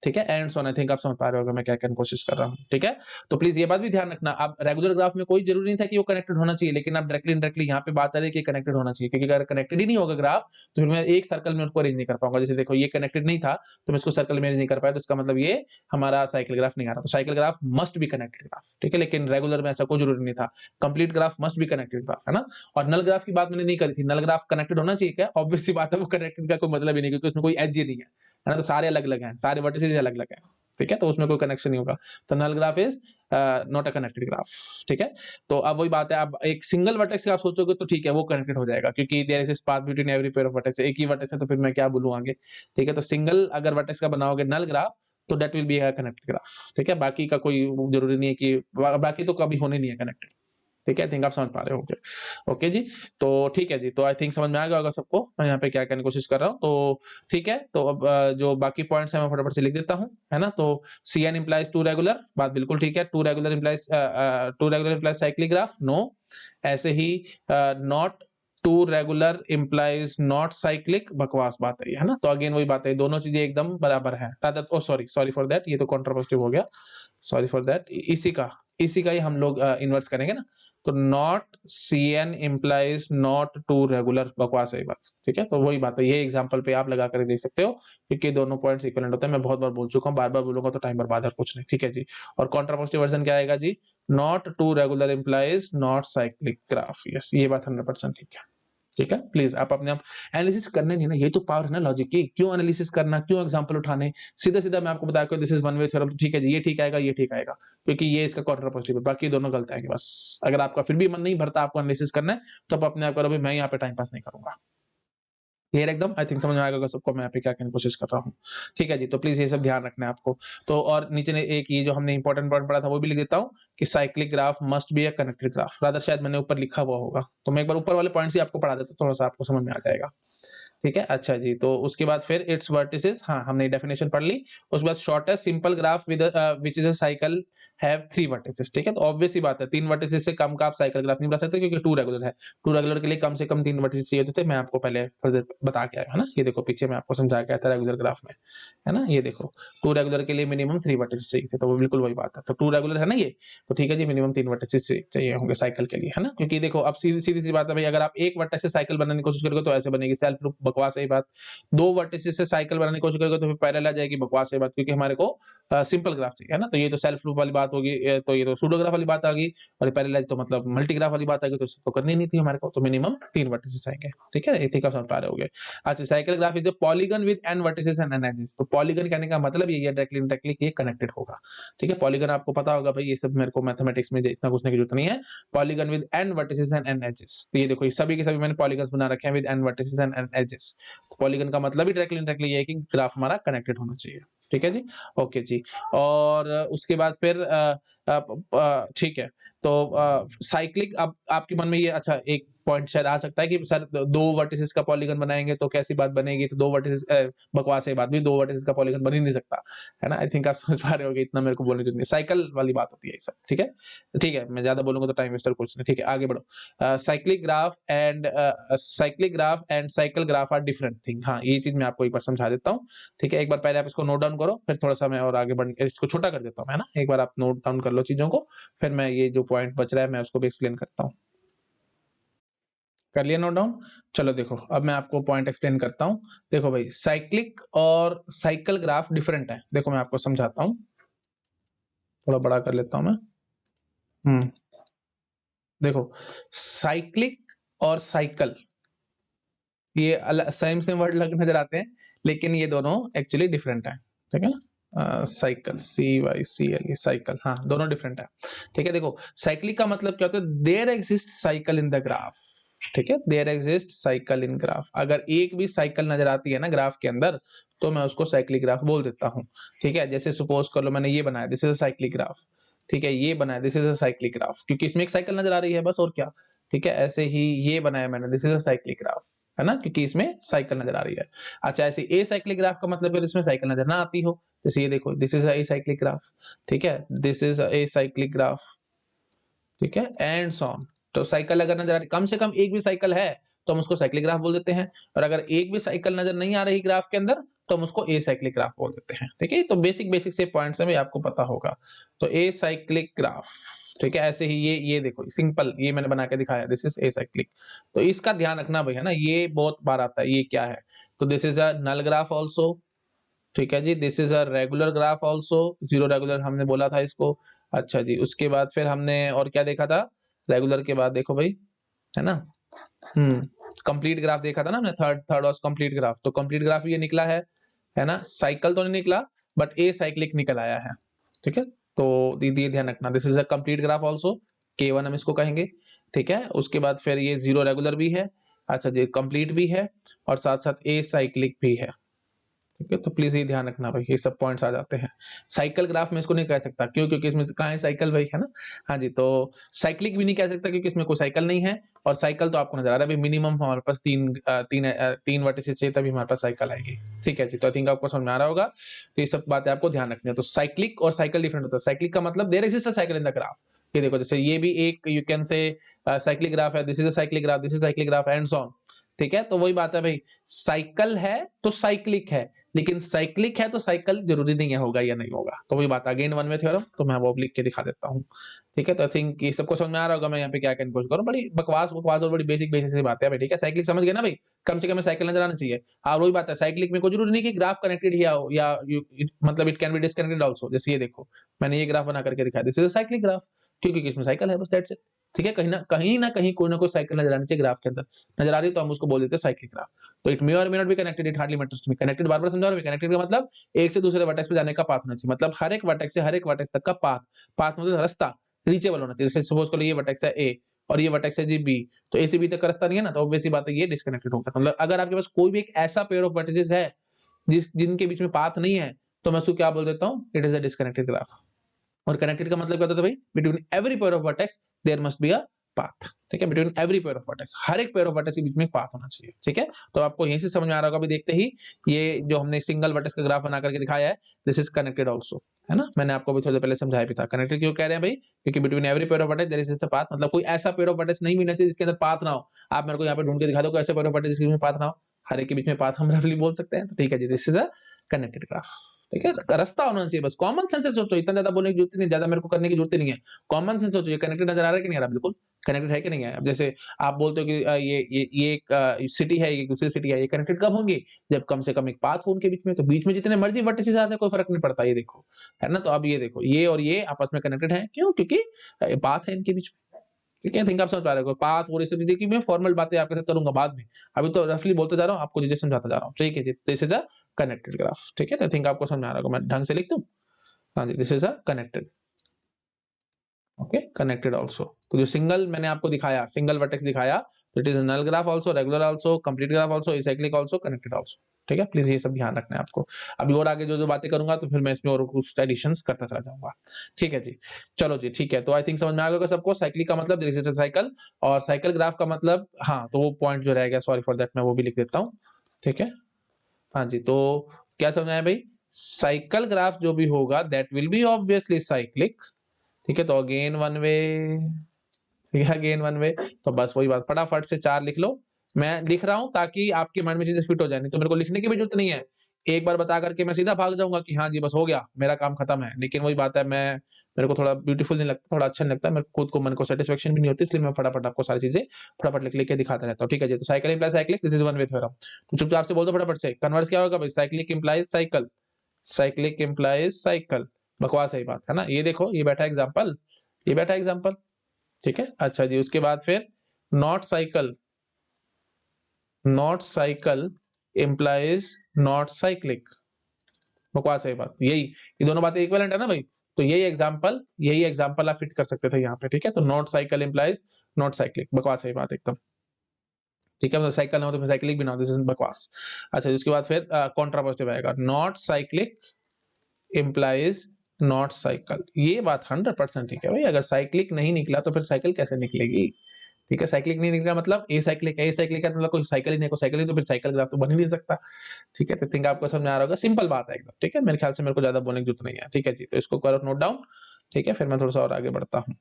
ठीक है। And so on, I think आप समझ पा रहे हो मैं क्या कहने की कोशिश कर रहा हूँ, ठीक है। तो प्लीज ये बात भी ध्यान रखना, आप रेगुलर ग्राफ में कोई जरूरी नहीं था कि वो कनेक्टेड होना चाहिए, लेकिन आप डायरेक्टली इनडायरेक्टली यहाँ पे बात आ रही है कि कनेक्टेड होना चाहिए, क्योंकि अगर कनेक्टेड ही नहीं होगा ग्राफ तो फिर मैं एक सर्कल में उसको अरेंज नहीं कर पाऊंगा। जैसे देखो, ये कनेक्टेड नहीं था तो मैं इसको सर्कल में अरेंज नहीं कर पाया, तो इसका मतलब ये हमारा साइकिल ग्राफ नहीं आ रहा। तो cycle graph must be connected graph, ठीक है, लेकिन रेगुलर में ऐसा कोई जरूरी नहीं था, complete graph must be connected graph, है ना। और नल ग्राफ की बात मैंने नहीं करी थी, नल ग्राफ कनेक्टेड होना चाहिए क्या, ऑब्वियस सी बात है, वो कनेक्टेड का कोई मतलब ही नहीं, क्योंकि उसमें कोई एज ही नहीं है ना, तो सारे अलग अलग हैं, सारे वर्टिसेस अलग अलग हैं, ठीक है। तो उसमें कोई कनेक्शन नहीं होगा, तो null graph is not a connected graph, ठीक है। तो अब वही बात है, अब एक सिंगल वर्टेक्स का आप सोचोगे तो ठीक है, वो कनेक्टेड हो जाएगा, क्योंकि there is path between every pair of vertex, एक ही वर्टेक्स है तो फिर मैं क्या बोलूं आगे, ठीक है। तो सिंगल अगर वर्टेक्स का बनाओगे नल ग्राफ तो that will be a connected graph, ठीक है। बाकी का कोई जरूरी नहीं है कि बाकी तो कभी होने नहीं है कनेक्टेड, ठीक है। आई थिंक आप समझ पा रहे होंगे, ओके जी। तो ठीक है जी, तो आई थिंक समझ में आ गया होगा सबको मैं यहाँ पे क्या कहने की कोशिश कर रहा हूँ। तो ठीक है, तो अब जो बाकी पॉइंट्स है मैं फटाफट से लिख देता हूँ, है ना। तो C N implies two regular, बात बिल्कुल ठीक है, two regular implies cyclic graph, no. ऐसे ही not two regular implies not cyclic, बकवास बात है ना। तो अगेन वही बात है, दोनों चीजें एकदम बराबर है। सॉरी फॉर दैट, ये तो कॉन्ट्रापोजिटिव हो गया, सॉरी फॉर दैट। इसी का ही हम लोग इन्वर्स करेंगे ना। तो not CN implies not two regular, बकवास है बात, ठीक है। तो वही बात है, ये एग्जांपल पे आप लगा कर देख सकते हो, क्योंकि दोनों पॉइंट्स इक्विवेलेंट होते हैं। मैं बहुत बार बोल चुका हूँ, बार बार बोलूंगा तो टाइम बर्बाद है, कुछ नहीं, ठीक है जी। और कॉन्ट्रापोजिटिव वर्जन क्या आएगा जी, not two regular implies not cyclic graph. Yes, ये बात 100% ठीक है, ठीक है। प्लीज आप अपने आप एनालिसिस करने नहीं ना, ये तो पावर है ना लॉजिक की। क्यों एनालिसिस करना, क्यों एग्जांपल उठाने, सीधा सीधा मैं आपको बता के this is one way theorem, ठीक है जी, ये ठीक आएगा, ये ठीक आएगा, क्योंकि ये इसका कॉन्ट्रापोजिटिव है, बाकी दोनों गलत आएंगे। बस अगर आपका फिर भी मन नहीं भरता आपको एनालिसिस करना है, तो आप अपने आप करो, भाई मैं यहाँ पे टाइम पास नहीं करूंगा। क्लियर एकदम, आई थिंक समझ में आएगा सबको मैं यहाँ पे क्या कहने की कोशिश कर रहा हूँ, ठीक है जी। तो प्लीज ये सब ध्यान रखना है आपको। तो और नीचे ने एक ये जो हमने इंपॉर्टेंट पॉइंट पढ़ा था वो भी लिख देता हूँ कि cyclic graph must be a connected graph. Rather शायद मैंने ऊपर लिखा हुआ होगा, तो मैं एक बार ऊपर वाले पॉइंट्स ही आपको पढ़ा देता हूँ, थोड़ा सा आपको समझ में आ जाएगा, ठीक है। अच्छा जी, तो उसके बाद फिर इट्स वर्टिसेस, हाँ हमने डेफिनेशन पढ़ ली। उसके बाद shortest simple graph with which is a cycle have 3 vertices, ठीक है। तो ऑब्वियस ही बात है, 3 वर्टिसेस से कम का आप साइकिल ग्राफ नहीं बना सकते, क्योंकि 2 रेगुलर है। 2 रेगुलर के लिए कम से कम 3 वर्टिसेस चाहिए होते थे, मैं आपको पहले फर्दर बता के आया है ना। ये देखो पीछे मैं आपको समझा के आया था रेगुलर ग्राफ में, है ना। ये देखो 2 रेगुलर के लिए मिनिमम 3 वर्टिसेस चाहिए थे, तो वो बिल्कुल वही बात है। तो 2 रेगुलर है ना ये, तो ठीक है जी, मिनिमम 3 वर्टिसेस चाहिए होंगे साइकिल के लिए, है ना। क्योंकि देखो अब सीधी सीधी सी बात है भाई, अगर आप एक वर्टेक्स से साइकिल बनाने की कोशिश करोगे तो ऐसे बनेगी, सेल्फ लूप, बकवास है ये बात। 2 वर्टिसेस से साइकिल बनाने की कोशिश करोगे तो फिर पैरेलल आ जाएगी, बकवास है बात, क्योंकि हमारे को सिंपल ग्राफ चाहिए, है ना। तो ये तो सेल्फ लूप वाली बात होगी, तो ये तो सूडो ग्राफ वाली बात आ गई, और पैरेलल तो मतलब मल्टी ग्राफ वाली बात आ गई, तो इसको करनी नहीं थी हमारे को। तो मिनिमम 3 वर्टिसेस आएंगे, ठीक है। इतनी का समझ पा रहे होगे। अच्छा, cycle graph is a polygon with n vertices and n edges. तो पॉलीगन कहने का मतलब ये है डायरेक्टली इनडायरेक्टली कि ये कनेक्टेड होगा, ठीक है। पॉलीगन आपको पता होगा भाई, ये सब मेरे को मैथमेटिक्स में इतना पूछने की जरूरत नहीं है। Polygon with n vertices and n edges, तो ये देखो ये सभी के सभी मैंने पॉलीगन्स बना रखे हैं with n vertices and n edges. Polygon का मतलब ही डायरेक्टली इनडायरेक्टली ये है कि ग्राफ हमारा कनेक्टेड होना चाहिए, ठीक है जी। ओके जी, और उसके बाद फिर ठीक है। तो साइक्लिक, अब आपके मन में ये अच्छा एक पॉइंट शायद आ सकता है कि सर 2 वर्टिसेस का पॉलीगन बनाएंगे तो कैसी बात बनेगी, तो 2 वर्टिसेस, बकवास है बात भी, 2 वर्टिसेस का पॉलीगन बन ही नहीं सकता, है ना। आई थिंक आप समझ पा रहे होगे, इतना मेरे को बोलने की जरूरत नहीं, साइकिल वाली बात होती है ये सब, ठीक है। ठीक है, मैं ज्यादा बोलूंगा तो टाइम वेस्टर कुछ नहीं, ठीक है आगे बढ़ो। Cyclic graph and cycle graph are different thing. हाँ, ये चीज मैं आपको एक बार समझा देता हूँ, ठीक है। एक बार पहले आप इसको नोट डाउन करो, फिर थोड़ा सा मैं और आगे बढ़ इसको छोटा कर देता हूँ, है ना। एक बार आप नोट डाउन कर लो चीजों को, फिर मैं ये जो पॉइंट बच रहा है मैं उसको भी एक्सप्लेन करता हूँ। कर लिया नोट डाउन? चलो देखो, अब मैं आपको पॉइंट एक्सप्लेन करता हूँ। देखो भाई, साइक्लिक और साइकिल ग्राफ डिफरेंट है। देखो मैं आपको समझाता हूँ, थोड़ा बड़ा कर लेता हूँ मैं। देखो, साइक्लिक और साइकिल ये सेम सेम वर्ड लग नजर आते हैं, लेकिन ये दोनों एक्चुअली डिफरेंट है, ठीक है। साइकिल, CYCL, साइकिल, हाँ दोनों डिफरेंट है, ठीक है। देखो, साइक्लिक का मतलब क्या होता है, there exist cycle in the graph, ठीक है। There exist cycle in graph, अगर एक भी साइकिल नजर आती है ना ग्राफ के अंदर, तो मैं उसको साइक्लिक ग्राफ बोल देता हूँ, ठीक है। जैसे सपोज कर लो मैंने ये बनाया, this is a cyclic graph, ठीक है। ये बनाया, this is a cyclic graph, क्योंकि इसमें एक साइकिल नजर आ रही है बस, और क्या, ठीक है। ऐसे ही ये बनाया मैंने, this is a cyclic graph, है ना, क्योंकि इसमें साइकिल नजर आ रही है। अच्छा, ऐसे ए साइक्लिक ग्राफ का मतलब है इसमें साइकिल नजर ना आती हो, जैसे ये देखो, this is a cyclic graph, ठीक है, this is a cyclic graph, ठीक है, एंड सो ऑन। तो साइकिल अगर नजर आ रही, कम से कम एक भी साइकिल है तो हम उसको साइक्लिक ग्राफ बोल देते हैं, और अगर एक भी साइकिल नजर नहीं आ रही ग्राफ के अंदर तो हम उसको ए साइक्लिक ग्राफ बोल देते हैं, ठीक है। तो बेसिक बेसिक से पॉइंट्स है आपको पता होगा। तो ए साइक्लिक ग्राफ, ठीक है। ऐसे ही ये देखो सिंपल, ये मैंने बना के दिखाया, दिस इज ए साइक्लिक। तो इसका ध्यान रखना भाई, है ना, ये बहुत बार आता है, ये क्या है, तो this is a null graph also, ठीक है जी। This is a regular graph also, zero regular हमने बोला था इसको। अच्छा जी, उसके बाद फिर हमने और क्या देखा था, रेगुलर के बाद देखो भाई, है ना, कंप्लीट ग्राफ देखा था ना हमने, third third was complete graph. तो कंप्लीट ग्राफ ये निकला है ना। साइकिल तो नहीं निकला, बट ए साइक्लिक निकल आया है, ठीक है। तो ये ध्यान रखना, this is a complete graph also, K1 हम इसको कहेंगे, ठीक है। उसके बाद फिर ये जीरो रेगुलर भी है, अच्छा जी, कंप्लीट भी है, और साथ साथ ए साइक्लिक भी है, ठीक है। तो प्लीज ये ध्यान रखना भाई, ये सब पॉइंट्स आ जाते हैं। साइकिल ग्राफ में इसको नहीं कह सकता, क्यों, क्योंकि इसमें कहाँ है साइकिल भाई, है ना। हाँ जी, तो साइक्लिक भी नहीं कह सकता क्योंकि इसमें कोई साइकिल नहीं है, और साइकिल तो आपको नजर आ रहा है भाई, मिनिमम हमारे पास तीन वर्टिसेस चाहिए तभी हमारे पास साइकिल आएगी, ठीक है जी। तो आई थिंक आपको समझ में आ रहा होगा। तो ये सब बातें आपको ध्यान रखनी है। तो साइक्लिक और साइकिल डिफरेंट होता है। साइक्लिक का मतलब there exist a cycle in the graph, ये देखो जैसे ये भी एक you can say cyclic graph है, this is a cyclic graph, this is cyclic graph and so on. ठीक है, तो वही बात है भाई, साइकिल है तो साइक्लिक है, लेकिन साइक्लिक है तो साइकिल जरूरी नहीं है होगा या नहीं होगा। तो वही बात अगेन वन वे थ्योरम, तो मैं वो लिख के दिखा देता हूँ। ठीक है, तो आई थिंक ये सबको समझ में आ रहा होगा मैं यहाँ पे क्या कहने की कोशिश करूँ। बड़ी बकवास बकवास और बड़ी बेसिक बेसिक सी बात है भाई। ठीक है, साइक्लिक समझ गए ना भाई, कम से कम साइकिल नजर आना चाहिए। और वही बात है, साइक्लिक में कोई जरूरी नहीं कि ग्राफ कनेक्टेड ही हो या मतलब it can be disconnected also. जैसे ये देखो मैंने ये ग्राफ बना करके दिखाया, this is a cyclic graph, क्योंकि इसमें साइकिल है, बस दैट्स इट। ठीक है, कहीं ना कोई साइकिल नजर आनी चाहिए ग्राफ के अंदर, नजर आ रही है तो हम उसको बोल देते हैं साइक्लिक ग्राफ। तो it may or may not be connected, it hardly matters to me. Connected बार बार समझा रहा हूं, कनेक्टेड का मतलब एक से दूसरे वर्टेक्स पे जाने का पाथ होना चाहिए, मतलब हर एक वर्टेक्स से हर एक वर्टेक्स तक का पाथ, पाथ मतलब रास्ता रीचेबल होना चाहिए। जैसे सपोज करो ये वर्टेक्स है ए और ये वर्टेक्स है जी बी, तो ए से बी तक का रास्ता नहीं है ना, तो ऑब्वियस सी बात है ये डिस्कनेक्टेड होगा। मतलब अगर आपके पास कोई भी एक ऐसा पेयर ऑफ वर्टिसेस है जिनके बीच में पाथ नहीं है, तो मैं उसको क्या बोल देता हूँ, it is a disconnected graph. और कनेक्टेड का मतलब क्या होता है भाई, between every pair of vertex there must be a path. ठीक है, between every pair of vertex, हर एक पेयर ऑफ वर्टेक्स के बीच में एक पाथ होना चाहिए। ठीक है, तो आपको यहीं से समझ में आ रहा होगा। अभी देखते ही ये जो हमने सिंगल वर्टेक्स का ग्राफ बना करके दिखाया है, दिस इज कनेक्टेड आल्सो, है ना। मैंने आपको भी थोड़ी देर पहले समझाया भी था। कनेक्टेड क्यों कह रहे हैं भाई, क्योंकि between every pair of vertex there is a path, मतलब कोई ऐसा पेयर ऑफ वर्टेक्स नहीं मिलना चाहिए जिसके अंदर पाथ ना हो। आप मेरे को यहाँ पे ढूंढ के दिखा दो कोई ऐसा पेयर ऑफ वर्टेक्स जिसके बीच में पाथ ना हो, हर एक के बीच में पाथ हम रफली बोल सकते हैं। तो ठीक है जी, this is a connected graph. ठीक है, रास्ता होना चाहिए, बस कॉमन सेंस से सोचो, इतना ज्यादा बोलने की जरूरत नहीं, ज्यादा मेरे को करने की जरूरत नहीं है। कॉमन सेंस सोचो, ये कनेक्टेड नजर आ रहा है कि नहीं आ रहा, बिल्कुल कनेक्टेड है कि नहीं है। अब जैसे आप बोलते हो कि ये एक सिटी है, ये दूसरी सिटी है, ये कनेक्टेड कब होंगे, जब कम से कम एक पाथ हो उनके बीच में। तो बीच में जितने मर्जी वर्टिसेस आ जाए कोई फर्क नहीं पड़ता, ये देखो, है ना। तो अब ये देखो, ये और ये आपस में कनेक्टेड है, क्यों, क्योंकि पाथ है इनके बीच में। ठीक है, थिंक आप समझ पा रहे हो, पाथ और ये सब चीजें की मैं फॉर्मल बातें आपके साथ करूंगा बाद में, अभी तो रफली बोलते जा रहा हूँ, आपको चीजें समझाता जा रहा हूँ। ठीक है जी, this is a connected graph. ठीक है, तो थिंक आपको समझ में आ रहा होगा, मैं ढंग से लिख दूं। हाँ जी, this is a connected, okay, connected also. तो जो सिंगल मैंने आपको दिखाया, सिंगल वर्टेक्स दिखाया, तो it is null graph also, regular also, complete graph also, acyclic also, connected also. ठीक है, प्लीज ये सब ध्यान रखना है आपको। अभी और आगे जो जो बातें करूंगा तो फिर मैं इसमें और कुछ एडिशंस करता चला जाऊंगा। ठीक है जी, चलो जी, ठीक है। तो आई थिंक समझ में आ गया सबको, साइक्लिक का मतलब दिस इज अ साइकिल, और साइकिल ग्राफ का मतलब, हाँ तो वो पॉइंट जो रह गया, सॉरी फॉर दैट, मैं वो भी लिख देता हूँ। ठीक है, हाँ जी, तो क्या समझ आया भाई, साइकिल ग्राफ जो भी होगा that will be obviously cyclic. ठीक है, तो अगेन वन वे, ठीक है, अगेन वन वे। तो बस वही बात, फटाफट से 4 लिख लो। मैं लिख रहा हूं ताकि आपके माइंड में चीजें फिट हो जाए, नहीं तो मेरे को लिखने की भी जरूरत नहीं है। एक बार बता करके मैं सीधा भाग जाऊंगा कि हाँ जी बस हो गया, मेरा काम खत्म है। लेकिन वही बात है, मैं मेरे को थोड़ा ब्यूटीफुल नहीं लगता, थोड़ा अच्छा नहीं लगता, मेरे खुद को मन को सेटिस्फेक्शन भी नहीं होती, इसलिए मैं फटाफट आपको सारी चीजें फटाफट लिख लिख के दिखाता रहता हूँ। ठीक है जी, तो cycle implies cyclic, this is one way theorem. तो चुपचाप से बोल दो फटाफट से, कन्वर्स क्या होगा भाई, cyclic implies cycle, cyclic implies cycle. बकवास है बात, है ना। ये देखो, ये बैठा एग्जाम्पल, ये बैठा एग्जाम्पल। ठीक है, अच्छा जी, उसके बाद फिर not cycle, not cycle implies not cyclic. बकवास है बात, यही ये दोनों बातें इक्विवेलेंट है ना भाई। तो यही एग्जांपल आप फिट कर सकते थे यहाँ पे। ठीक है, तो not cycle implies not cyclic, बकवास है बात एकदम। ठीक है, मतलब साइकिल ना हो तो फिर साइक्लिक भी ना हो, दिस इज बकवास। अच्छा, उसके बाद फिर कॉन्ट्रापोजिटिव आएगा, not cyclic implies not cycle. ये बात 100% ठीक है भाई, अगर साइक्लिक नहीं निकला तो फिर साइकिल कैसे निकलेगी। ठीक है, साइक्लिक नहीं निकला मतलब ए साइक्लिक है, ए साइक्लिक है मतलब कोई साइकिल ही नहीं, कोई साइकिल नहीं, तो फिर साइकिल ग्राफ तो बन ही नहीं सकता। ठीक है, तो थिंक आपको समझ में आ रहा होगा, सिंपल बात है एकदम। ठीक है, मेरे ख्याल से मेरे को ज्यादा बोलने की जरूरत नहीं है। ठीक है जी, तो इसको करो नोट डाउन। ठीक है, फिर मैं थोड़ा सा और आगे बढ़ता हूँ।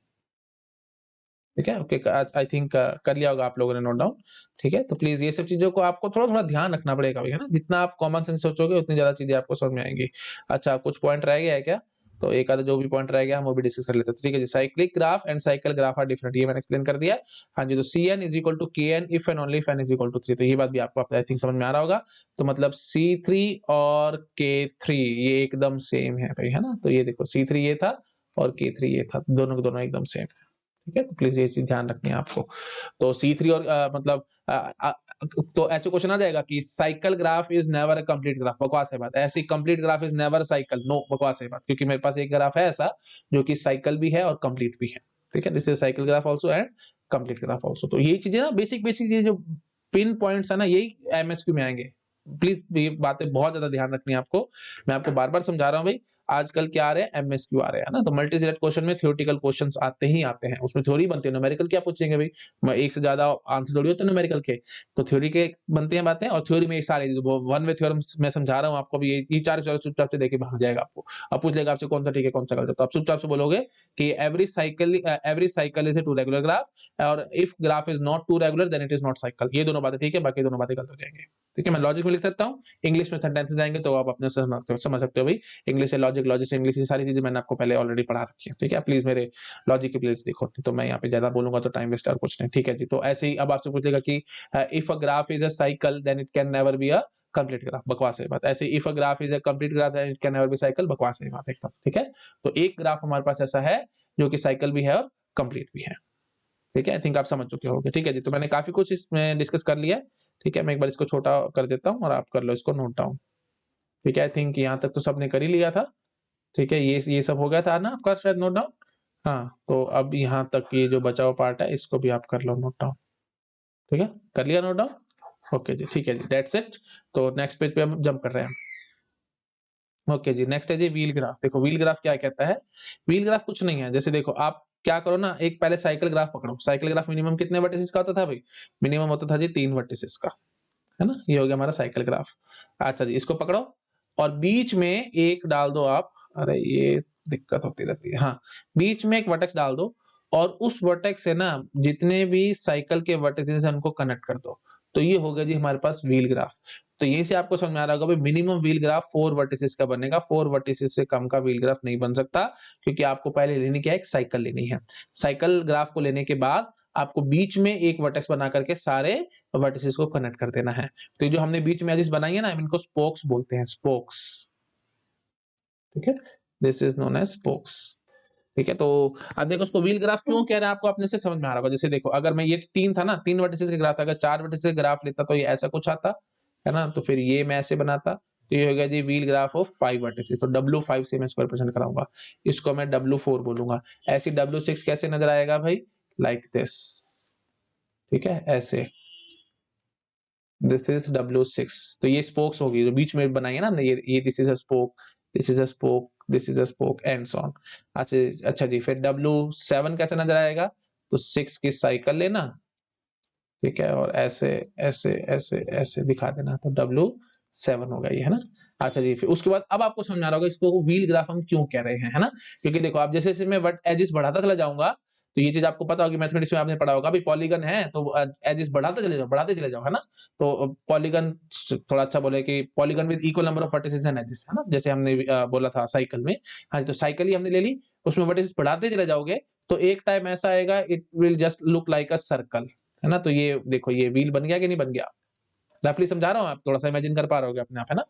ठीक है, ओके, आई थिंक कर लिया होगा आप लोगों ने नोट डाउन। ठीक है, तो प्लीज ये सब चीजों को आपको थोड़ा थोड़ा ध्यान रखना पड़ेगा भाई, है ना। जितना आप कॉमन सेंस सोचोगे उतनी ज्यादा चीजें आपको समझ में आएंगी। अच्छा, कुछ पॉइंट रह गया है क्या, तो एक आधा जो भी पॉइंट रह गया हम वो भी डिस्कस कर लेते हैं। तो ठीक है जी, cyclic graph and cycle graph are different, ये मैंने एक्सप्लेन कर दिया। हाँ जी, तो Cn is equal to Kn if and only if n is equal to 3, तो ये बात भी आपको आई थिंक समझ में आ रहा होगा। तो मतलब C3 और K3 ये एकदम सेम है भाई, है ना। तो ये देखो, C3 ये था और K3 ये था, दोनों के दोनों एकदम सेम है। ठीक है, तो प्लीज ये चीज ध्यान रखनी है आपको। तो C3 और मतलब तो ऐसे क्वेश्चन आ जाएगा कि cycle graph is never a complete graph, बकवास है बात। ऐसी complete graph is never cycle, no, बकवास है बात, क्योंकि मेरे पास एक ग्राफ है ऐसा जो कि साइकिल भी है और कंप्लीट भी है। ठीक है, this is cycle graph also and complete graph also. तो यही चीजें ना, बेसिक बेसिक चीजें जो पिन पॉइंट्स है ना, यही एमएसक्यू में आएंगे। प्लीज ये बातें बहुत ज्यादा ध्यान रखनी है आपको। मैं आपको बार-बार समझा रहा हूँ भाई, आजकल क्या आ रहे हैं, एमएसक्यू आ रहे हैं ना, तो मल्टी सिलेक्ट क्वेश्चन में थ्योरेटिकल क्वेश्चंस आते ही आते हैं, उसमें थ्योरी बनती है, न्यूमेरिकल क्या पूछेंगे भाई, एक से ज्यादा आंसर थोड़ी होते हैं न्यूमेरिकल के, तो थ्योरी के बनती हैं बातें, और थ्योरी में सारे वन वे थ्योरम्स मैं समझा रहा हूँ आपको, अभी ये चार चुपचाप से देके भाग जाएगा आपको। अब पूछ लेगा आपसे कौन सा ठीक है कौन सा गलत है, तो आप चुपचाप से बोलोगे कि every cycle is a two regular graph, और if graph is not two regular then it is not cycle, ये दोनों बातें ठीक है, बाकी दोनों बातें गलत हो जाएंगे। ठीक है, मैं लॉजिक में लिख सकता हूँ, इंग्लिश में सेंटेंसेस आएंगे तो आप अपने से समझ सकते हो भाई, इंग्लिश से लॉजिक, लॉजिक से इंग्लिश, ये सारी चीजें मैंने आपको पहले ऑलरेडी पढ़ा रखी है। ठीक है, प्लीज मेरे लॉजिक की प्लेलिस्ट देखो, तो मैं यहाँ पे ज्यादा बोलूंगा तो टाइम वेस्ट और कुछ नहीं। ठीक है जी, तो ऐसे ही अब आपसे पूछेगा कि if a graph is a cycle then it can never be a complete graph, बकवास है बात। ऐसे if a graph is a complete graph then it can never be cycle, बकवास है बात एकदम। ठीक है, तो एक ग्राफ हमारे पास ऐसा है जो कि साइकिल भी है और कंप्लीट भी है। ठीक है, आई थिंक आप समझ चुके होंगे। ठीक है जी, तो मैंने काफी कुछ इसमें डिस्कस कर लिया है। ठीक है, मैं एक बार इसको छोटा कर देता हूँ और आप कर लो इसको नोट डाउन। ठीक है, आई थिंक यहाँ तक तो सबने कर ही लिया था। ठीक है, ये सब हो गया था ना आपका शायद नोट डाउन। हाँ, तो अब यहाँ तक ये जो बचा हुआ पार्ट है इसको भी आप कर लो नोट डाउन। ठीक है, कर लिया नोट डाउन। ओके जी, ठीक है जी, दैट्स इट। तो नेक्स्ट पेज पे हम जंप कर रहे हैं। ओके जी, नेक्स्ट है जी व्हील ग्राफ। देखो व्हील ग्राफ क्या कहता है, व्हील ग्राफ कुछ नहीं है, जैसे देखो आप क्या करो ना, एक पहले साइकिल ग्राफ पकड़ो। साइकिल ग्राफ मिनिमम कितने वर्टिसेस का होता था भाई, मिनिमम होता था जी 3 वर्टिसेस का, है ना, ये हो गया हमारा साइकिल ग्राफ। अच्छा जी, इसको पकड़ो और बीच में एक डाल दो आप, अरे ये दिक्कत होती रहती है, हाँ, बीच में एक वर्टेक्स डाल दो और उस वर्टेक्स से ना जितने भी साइकिल के वर्टिसेस हैं उनको कनेक्ट कर दो, तो ये हो गया जी हमारे पास व्हील ग्राफ। तो यहीं से आपको समझ में आ रहा होगा भाई, मिनिमम व्हील ग्राफ 4 वर्टिसेस का बनेगा, 4 वर्टिसेस से कम का व्हील ग्राफ नहीं बन सकता, क्योंकि आपको पहले लेनी क्या है, एक साइकिल लेनी है। साइकिल ग्राफ को लेने के बाद आपको बीच में एक वर्टेक्स बना करके सारे वर्टिसेस को कनेक्ट कर देना है। तो ये जो हमने बीच में एजेस बनाई है ना, इनको स्पोक्स बोलते हैं, स्पोक्स। ठीक है, this is known as spokes. ठीक है, तो अब देखो उसको व्हील ग्राफ क्यों कह रहा है, आपको अपने से समझ में आ रहा होगा। जैसे देखो अगर मैं ये 3 था ना, 3 वर्टिसेस का ग्राफ था, अगर 4 वर्टिसेस का ग्राफ लेता तो ये ऐसा कुछ आता, है ना, तो फिर ये मैं ऐसे बनाता, तो ये हो गया जी व्हील ग्राफ ऑफ 5 वर्टिसेस। तो W5 से मैं इसको रिप्रेजेंट कराऊंगा, इसको मैं W4 बोलूंगा। ऐसी W6 कैसे नजर आएगा भाई, लाइक दिस। ठीक है, ऐसे, दिस इज W6। तो ये स्पोक्स होगी जो बीच में बनाई है ना हमने, ये this is a spoke, this is a spoke, this is a spoke and so on. अच्छा जी, फिर W7 कैसे नजर आएगा, तो 6 की साइकिल लेना, ठीक है, और ऐसे ऐसे ऐसे ऐसे दिखा देना, तो W7 होगा ये, है ना। अच्छा जी, फिर उसके बाद अब आपको समझ में आ रहा होगा इसको व्हील ग्राफ हम क्यों कह रहे हैं, है ना, क्योंकि देखो आप जैसे जैसे मैं वट एजेस बढ़ाता चला जाऊंगा, तो ये चीज आपको पता होगी, मैथमेटिक्स में आपने पढ़ा होगा भाई, पॉलीगन है तो एजेस बढ़ाते चले जाओ, बढ़ाते चले जाओ, है ना। तो पॉलीगन, थोड़ा अच्छा बोले कि polygon with equal number of vertices and edges, है ना, जैसे हमने बोला था साइकिल में। हाँ, तो साइकिल ही हमने ले ली, उसमें वर्टिसेस बढ़ाते चले जाओगे तो एक टाइम ऐसा आएगा, it will just look like a circle, है ना। तो ये देखो ये व्हील बन गया कि नहीं बन गया, रफली समझा रहा हूँ, आप थोड़ा सा इमेजिन कर पा रहे होगे अपने आप, है ना।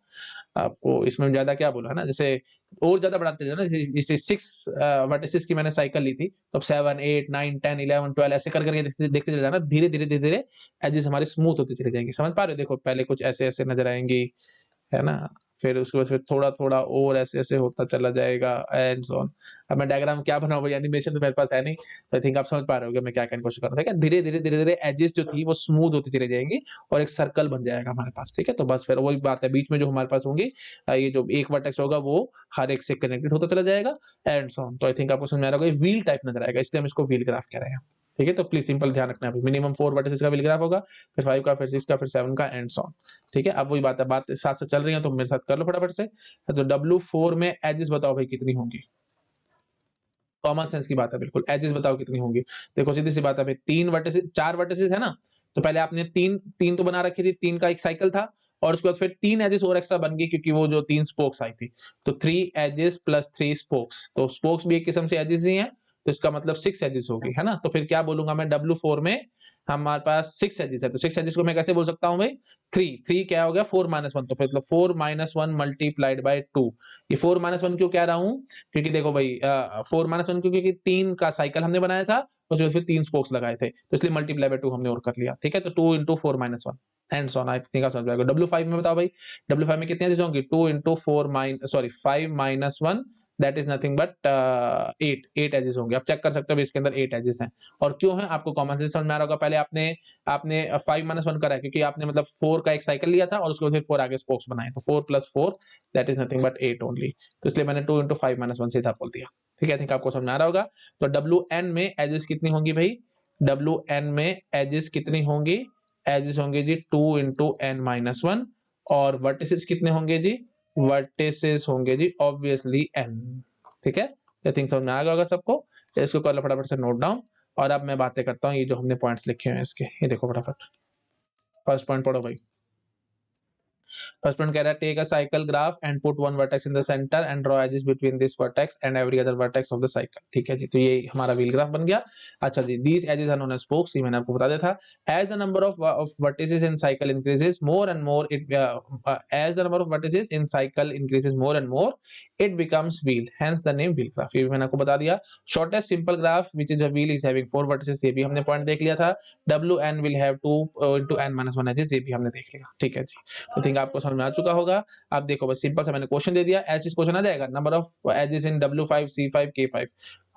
आपको इसमें ज्यादा क्या बोला, है ना, जैसे और ज्यादा बढ़ाते जाओ ना, जैसे 6 वर्टिसेस की मैंने साइकिल ली थी, तो अब 7 8 9 10 11 12 ऐसे कर करके देखते चले जाना, धीरे धीरे धीरे धीरे एजेस हमारे स्मूथ होते चले जाएंगे, समझ पा रहे हो। देखो पहले कुछ ऐसे ऐसे नजर आएंगी, है ना, फिर उसके बाद फिर थोड़ा-थोड़ा और ऐसे-ऐसे होता चला जाएगा एंड सो ऑन। अब मैं डायग्राम क्या बनाऊँ भाई, एनिमेशन तो मेरे पास है नहीं, तो आई थिंक आप समझ पा रहे होंगे मैं क्या कहने की कोशिश कर रहा था। ठीक है, धीरे-धीरे, धीरे-धीरे एजेस जो थी वो स्मूथ होती चली जाएँगी और एक सर्कल बन जाएगा हमारे पास, ठीक है? तो बस फिर वही बात है, बीच में जो हमारे पास होंगी ये जो एक वर्टेक्स होगा वो हर एक से कनेक्टेड होता चला जाएगा एंड सो ऑन। तो आई थिंक आपको समझ में आ रहा होगा, ये व्हील टाइप नज़र आएगा, इसलिए हम इसको व्हील ग्राफ कह रहे हैं। ठीक है? तो प्लीज़ सिंपल ध्यान रखना है, मिनिमम 4 वर्टिसेस का व्हील ग्राफ होगा, फिर 5 का, फिर 6 का, फिर 7 का एंड सो ऑन। ठीक है, अब वही बात है, बात साथ-साथ चल रही है तो मेरे साथ कर लो फटाफट से। तो W4 में एजेस बताओ भाई कितनी होंगी? कॉमन सेंस की बात है बिल्कुल, एजेस बताओ कितनी होंगी? देखो सीधी सी बात है भाई, 3 वर्टिसेस 4 वर्टिसेस है ना? तो पहले आपने 3 तो बना रखी थी, 3 का एक साइकिल था और उसके बाद फिर 3 एजेस और एक्स्ट्रा बन गई क्योंकि वो जो 3 स्पोक्स आई थी। तो 3 एजेस प्लस 3 स्पोक्स, तो स्पोक्स भी एक किस्म से एजेस ही हैं, तो इसका मतलब 6 एजेस होगी, है ना? तो फिर क्या बोलूँगा मैं, W4 में हमारे पास 6 एजेस है, तो 6 एजेस को मैं कैसे बोल सकता हूँ भाई? 3 क्या हो गया, 4 माइनस 1, तो फिर मतलब 4 माइनस 1 मल्टीप्लाइड बाय 2। ये 4 माइनस 1 क्यों कह रहा हूँ? क्योंकि देखो भाई 4 माइनस 1 क्योंकि 3 का साइकिल हमने बनाया था, उसमें फिर 3 स्पोक्स लगाए थे, तो इसलिए मल्टीप्लाई बाय 2 हमने और कर लिया। ठीक है, तो 2 into 4 minus 1। And so on. I think आप समझ जाएगा। W5 में बताओ भाई, W5 में कितने एजेस होंगी? 2 into 4 sorry 5 - 1 that is nothing but 8 edges होंगे। आप चेक कर सकते हो इसके अंदर 8 एजेस हैं। और क्यों है आपको कॉमन सेंस समझ में आ रहा होगा। पहले आपने आपने 5 - 1 करा है क्योंकि आपने मतलब 4 का एक साइकिल लिया था और उसके बाद फिर 4 आगे स्पोक्स बनाए, तो 4 + 4 that is nothing but 8 only. तो इसलिए मैंने 2 into 5 - 1 सीधा बोल दिया। ठीक है, आई थिंक आपको समझ में आ रहा होगा। तो WN में एजेस कितनी होंगी भाई? WN में एजेस कितनी होंगी? एजेस होंगे जी 2 into n - 1। और वर्टिसेस कितने होंगे जी? वर्टिसेस होंगे जी ऑब्वियसली n। ठीक है, आई थिंक समझ में आ गया होगा सबको। तो इसको कर लो फटाफट से नोट डाउन। और अब मैं बातें करता हूँ ये जो हमने पॉइंट्स लिखे हुए हैं इसके, ये देखो फटाफट। फर्स्ट पॉइंट पढ़ो भाई। फर्स्ट पॉइंट कह रहा है take a cycle graph and put one vertex in the centre and draw edges between this vertex and every other vertex of the cycle. ठीक है जी, तो ये हमारा व्हील ग्राफ बन गया। अच्छा जी, these edges are known as spokes, ये मैंने आपको बता दिया था। As the number of vertices in cycle increases more and more it as the number of vertices in cycle increases more and more it becomes wheel, hence the name wheel graph. ये भी मैंने आपको बता दिया। Shortest simple graph which is a wheel is having 4 vertices, ये भी हमने point देख लिया था। WN will have 2 into n - 1 edges, ये भी हमने देख लिया। ठीक है जी, तो थिंक आपको समझ में आ चुका होगा। अब देखो बस सिंपल सा मैंने क्वेश्चन दे दिया, एज क्वेश्चन आ जाएगा। Number of edges in W5 C5 K5।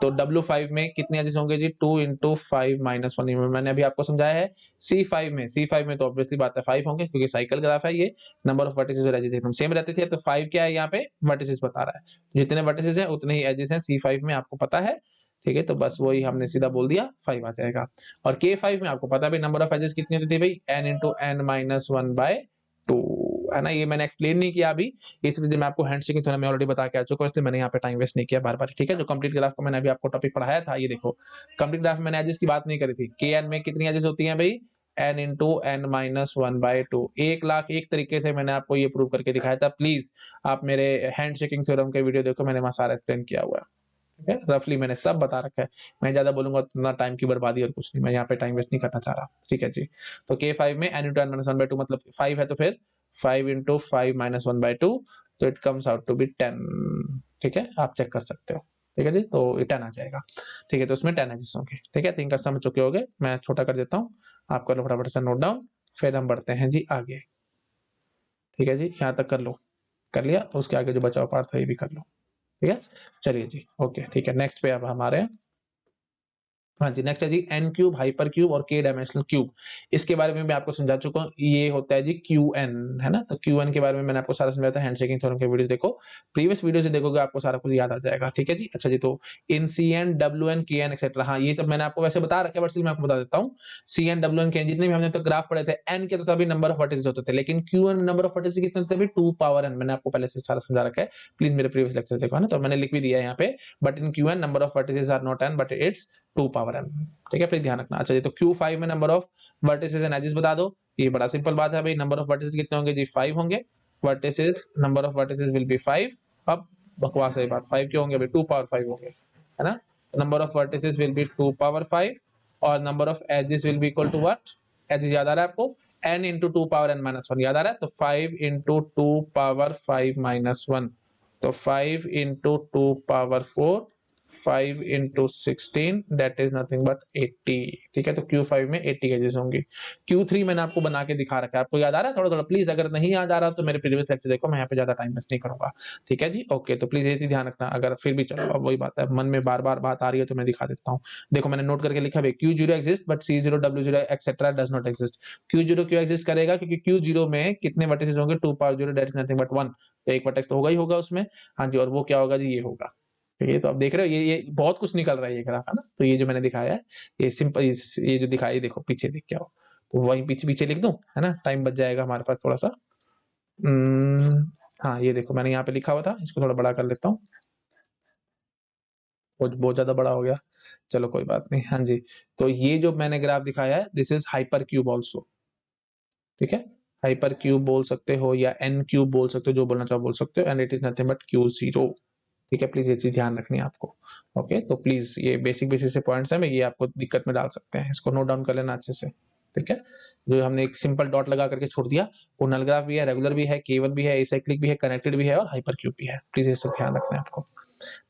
तो W5 में कितने एजेस होंगे जी? 2 into 5 - 1, मैंने अभी आपको समझाया है। C5 में तो ऑब्वियसली बात है 5 होंगे क्योंकि साइकिल ग्राफ है ये। नंबर ऑफ वर्टिसेस और एजेस एकदम सेम रहते थे, तो 5 क्या है यहाँ पे? वर्टिसेस बता रहा है। जितने वर्टिसेस हैं उतने ही एजेस हैं C5 में, आपको पता है। ठीक है, तो बस वही हमने सीधा बोल दिया 5 आ जाएगा। और K5 में आपको पता है नंबर ऑफ एजेस कितनी होती थी भाई? n into n - 1/2 है ना। ये मैंने एक्सप्लेन नहीं किया अभी, इसलिए मैं आपको हैंडशेकिंग थोड़ा मैं ऑलरेडी बता के आ चुका हूं, इसलिए मैंने यहाँ पे टाइम वेस्ट नहीं किया बार बार। ठीक है, जो कंप्लीट ग्राफ को मैंने अभी आपको टॉपिक पढ़ाया था, ये देखो कंप्लीट ग्राफ में मैंने एजेस की बात नहीं करी थी। Kn में कितनी एजेस होती हैं भाई? n into n - 1/2। 1 लाख एक तरीके से मैंने आपको ये प्रूव करके दिखाया था। प्लीज आप मेरे हैंडशेकिंग थ्योरम के वीडियो देखो, मैंने वहां सारा एक्सप्लेन किया हुआ है। ठीक है, रफली मैंने सब बता रखा है। मैं ज्यादा बोलूंगा उतना टाइम की बर्बादी और कुछ नहीं, मैं यहाँ पे टाइम वेस्ट नहीं करना चाह रहा। ठीक है जी, तो K5 में n into n - 1/2 मतलब 5 है, तो फिर 5 into 5 - 1/2, तो it comes out to be 10। ठीक है, आप चेक कर सकते हो। ठीक है जी, तो 10 आ जाएगा। ठीक है, तो उसमें 10 एजेस होंगे। ठीक है, थिंक समझ चुके होगे। मैं छोटा कर देता हूँ, आप कर लो फटाफट से नोट डाउन, फिर हम बढ़ते हैं जी आगे। ठीक है जी, यहाँ तक कर लो, कर लिया, उसके आगे जो बचा हुआ पार्ट था ये भी कर लो। ठीक है, चलिए जी, ओके ठीक है। नेक्स्ट पे अब हमारे हैं, हाँ जी, नेक्स्ट है G N cube, hyper cube और के डायमेंशनल क्यूब। इसके बारे में मैं आपको समझा चुका हूँ। ये होता है जी क्यूएन, है ना। तो क्यूएन के बारे में मैंने आपको सारा समझाया था। हैंडशेकिंग थ्योरम के वीडियो देखो, प्रीवियस वीडियो से देखोगे आपको सारा कुछ याद आ जाएगा। ठीक है जी, अच्छा जी, तो इन CN WN KN एक्सेट्रा, हाँ ये सब मैंने आपको वैसे बता रखा है, बट स्टिल मैं आपको बता देता हूँ। CN WN KN जितने भी हमने तो ग्राफ पढ़े थे, एन के तो तभी नंबर ऑफ वर्टिसेस होते थे, लेकिन क्यूएन में नंबर ऑफ वर्टिसेस कितने होते थे? 2 पावर n। मैंने आपको पहले से सारा समझा रखा है, प्लीज मेरे प्रीवियस लेक्चर देखो, है ना। तो मैंने लिख भी दिया है यहाँ पे, but in Qn number of vertices are not n but it's 2 power n। ठीक है, फिर ध्यान रखना। अच्छा जी, तो Q5 में number of vertices and edges बता दो। ये बड़ा सिंपल बात है भाई, नंबर ऑफ वर्टिसेस कितने होंगे जी? 5 होंगे। Vertices, number of vertices will B 5। अब बकवास है बात, 5 क्यों होंगे भाई? 2 पावर 5 होंगे, है ना। Number of vertices will be 2 power 5 और number of edges will be equal to what? Edges याद आ रहा है आपको? n into 2 power n minus 1 याद आ रहा है? तो 5 into 2 power 5 minus 1, तो 5 into 2 power 4, 5 into 16 that is nothing but 80। ठीक है, तो Q5 में 80 एजेस होंगी। Q3 मैंने आपको बना के दिखा रखा है, आपको याद आ रहा है थोड़ा थोड़ा? प्लीज अगर नहीं याद आ रहा तो मेरे प्रीवियस लेक्चर देखो, मैं यहाँ पे ज्यादा टाइम वेस्ट नहीं करूंगा। ठीक है जी, ओके, तो प्लीज ये चीज ध्यान रखना। अगर फिर भी चलो, अब वही बात है, मन में बार बार बात आ रही है तो मैं दिखा देता हूँ। देखो मैंने नोट करके लिखा है, Q0 exist but C0 W0 etcetera does not exist. Q0 क्यों एग्जिस्ट करेगा? क्योंकि Q0 में कितने वर्टिसेस होंगे? 2 power 0 that is nothing but 1। तो एक वर्टेक्स तो होगा ही होगा उसमें। हाँ जी, और वो क्या होगा जी? ये होगा। ये तो आप देख रहे हो, ये बहुत कुछ निकल रहा है ये ग्राफ, है ना। तो ये जो मैंने दिखाया है, ये सिंपल, ये जो दिखाया, देखो पीछे देख क्या हो, तो वहीं पीछे पीछे लिख दूं, है ना, टाइम बच जाएगा हमारे पास थोड़ा सा। हाँ ये देखो मैंने यहाँ पे लिखा हुआ था, इसको थोड़ा बड़ा कर लेता हूँ, बहुत ज्यादा बड़ा हो गया, चलो कोई बात नहीं। हाँ जी, तो ये जो मैंने ग्राफ दिखाया है, this is hyper cube also. ठीक है, हाइपर क्यूब बोल सकते हो या एन क्यूब बोल सकते हो, जो बोलना चाहो बोल सकते हो, and it is nothing but Q0। ठीक है, प्लीज ये चीज ध्यान रखनी है आपको। ओके, तो प्लीज ये बेसिक बेसिक से पॉइंट्स हैं, मैं ये आपको दिक्कत में डाल सकते हैं, इसको नोट डाउन कर लेना अच्छे से। ठीक है, जो हमने एक सिंपल डॉट लगा करके छोड़ दिया, वो नल ग्राफ भी है, रेगुलर भी है, केवल भी है, एसाइक्लिक भी है, कनेक्टेड भी है और हाइपर क्यूब भी है। प्लीज ये सब ध्यान रखना है आपको।